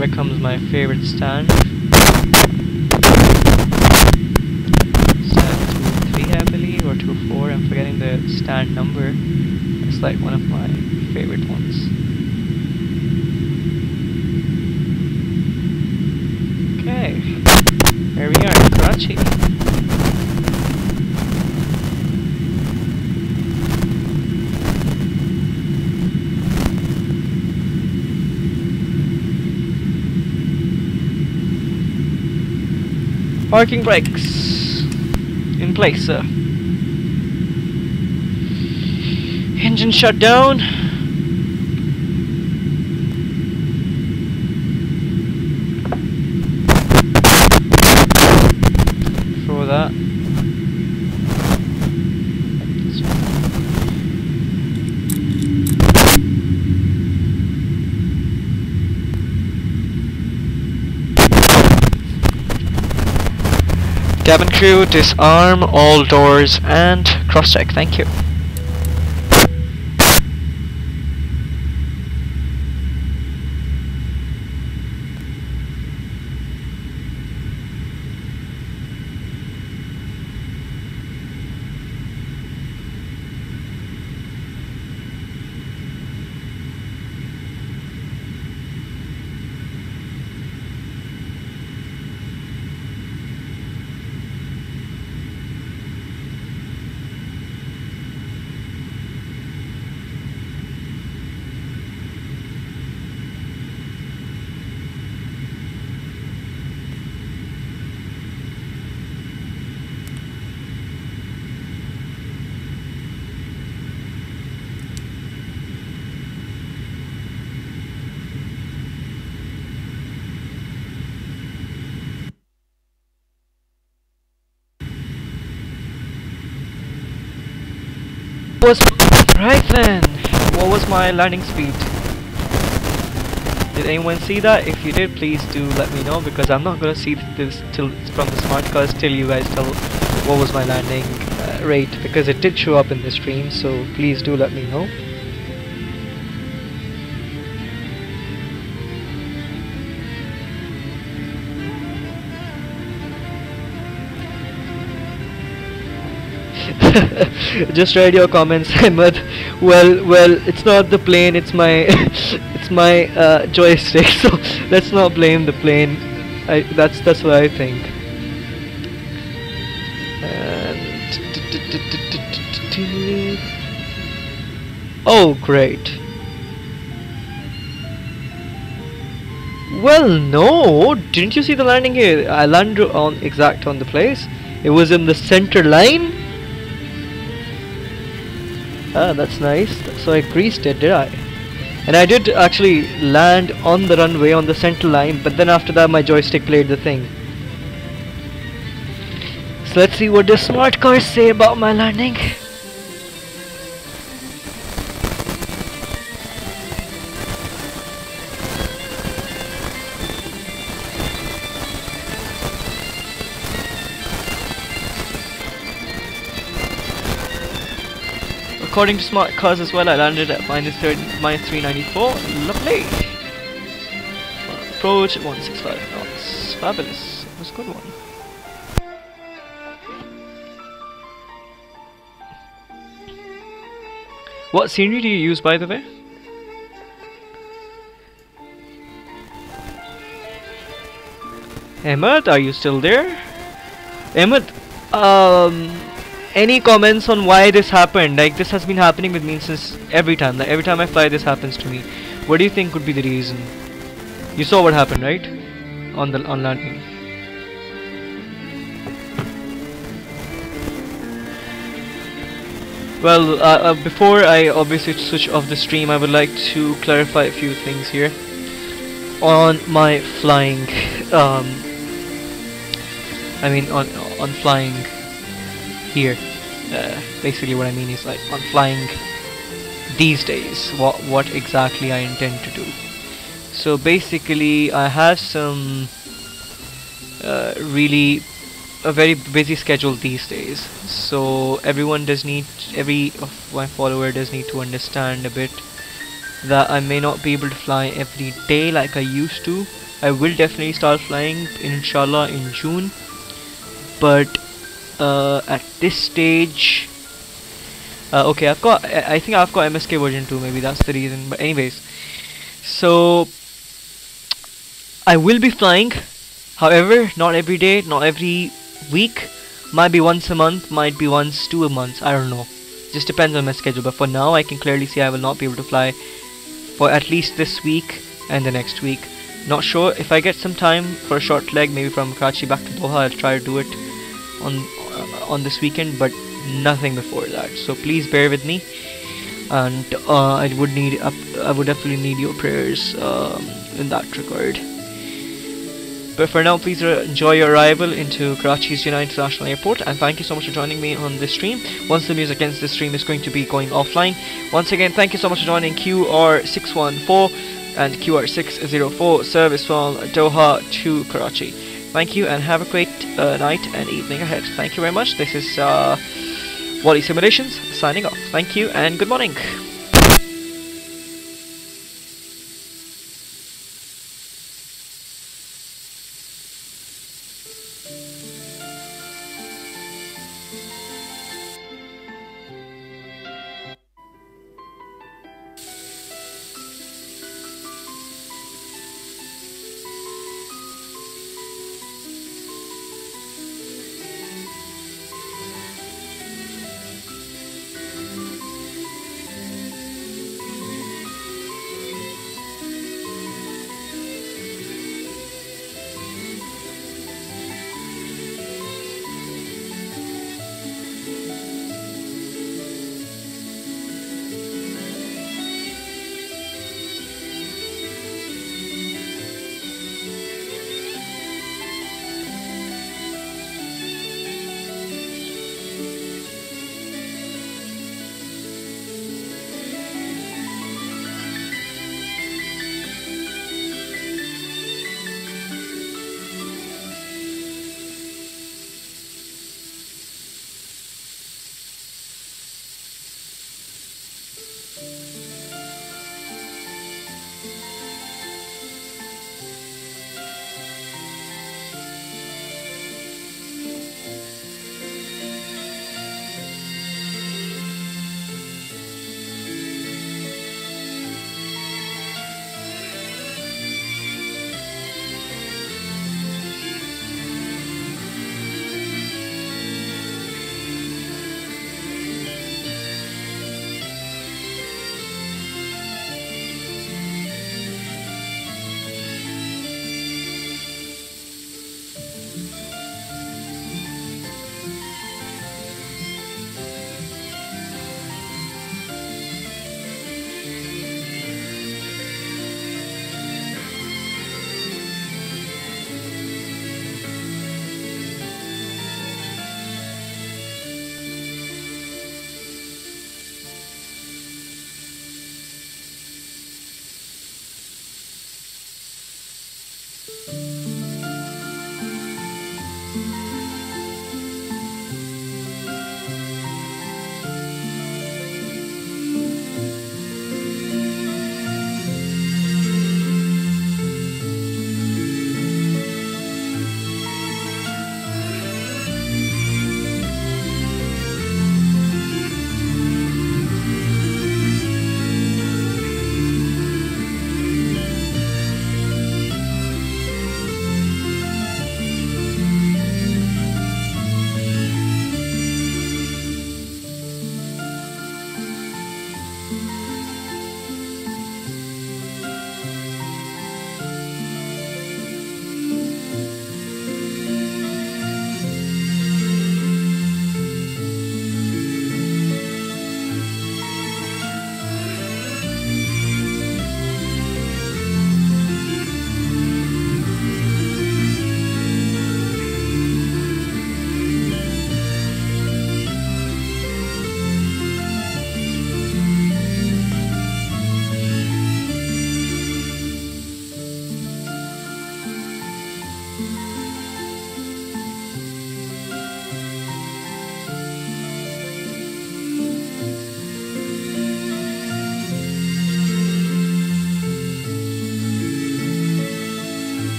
Here comes my favorite stand. Stand 2-3 I believe, or 2-4, I'm forgetting the stand number. It's like one of my favorite ones. Okay, here we are in Karachi. Parking brakes in place, sir. Engine shut down. For that. Cabin crew, disarm all doors and cross-check, thank you. Right then, what was my landing speed? Did anyone see that? If you did, please do let me know, because I'm not gonna see this till from the smart cars till you guys tell what was my landing rate, because it did show up in the stream. So please do let me know. Just read your comments, Ahmed. Well, it's not the plane, it's my it's my joystick. So let's not blame the plane. That's what I think. Oh, great. Well, no, didn't you see the landing here? I landed on the place. It was in the center line. Ah, that's nice. So I greased it, did I? And I did actually land on the runway on the center line, but then after that my joystick played the thing. So let's see what the smart cars say about my landing. According to smart cars as well, I landed at minus 394. Lovely. Approach 165 knots. Fabulous. That was a good one. What scenery do you use, by the way? Ahmed, are you still there? Ahmed, any comments on why this happened? Like, this has been happening with me since every time. Like, every time I fly, this happens to me. What do you think could be the reason? You saw what happened, right? On landing. Well, before I obviously switch off the stream, I would like to clarify a few things here on my flying. I mean, on flying here. Basically what I mean is, like, on flying these days, what exactly I intend to do. So basically I have some really a very busy schedule these days, so every of my follower does need to understand a bit that I may not be able to fly every day like I used to, I will definitely start flying inshallah in June, but at this stage, okay, I think I've got MSK version 2, maybe that's the reason. But anyways, so I will be flying, however not every day, not every week, might be once a month, might be once 2 a month, I don't know, just depends on my schedule. But for now I can clearly see I will not be able to fly for at least this week and the next week. Not sure if I get some time for a short leg, maybe from Karachi back to Doha, I'll try to do it on this weekend, but nothing before that. So please bear with me, and I would definitely need your prayers in that regard. But for now, please enjoy your arrival into Karachi's Jinnah International Airport, and thank you so much for joining me on this stream. Once the music ends, this stream is going to be going offline. Once again, thank you so much for joining QR614 and QR604 service from Doha to Karachi. Thank you, and have a great night and evening ahead. Thank you very much. This is WallySimulations signing off. Thank you and good morning.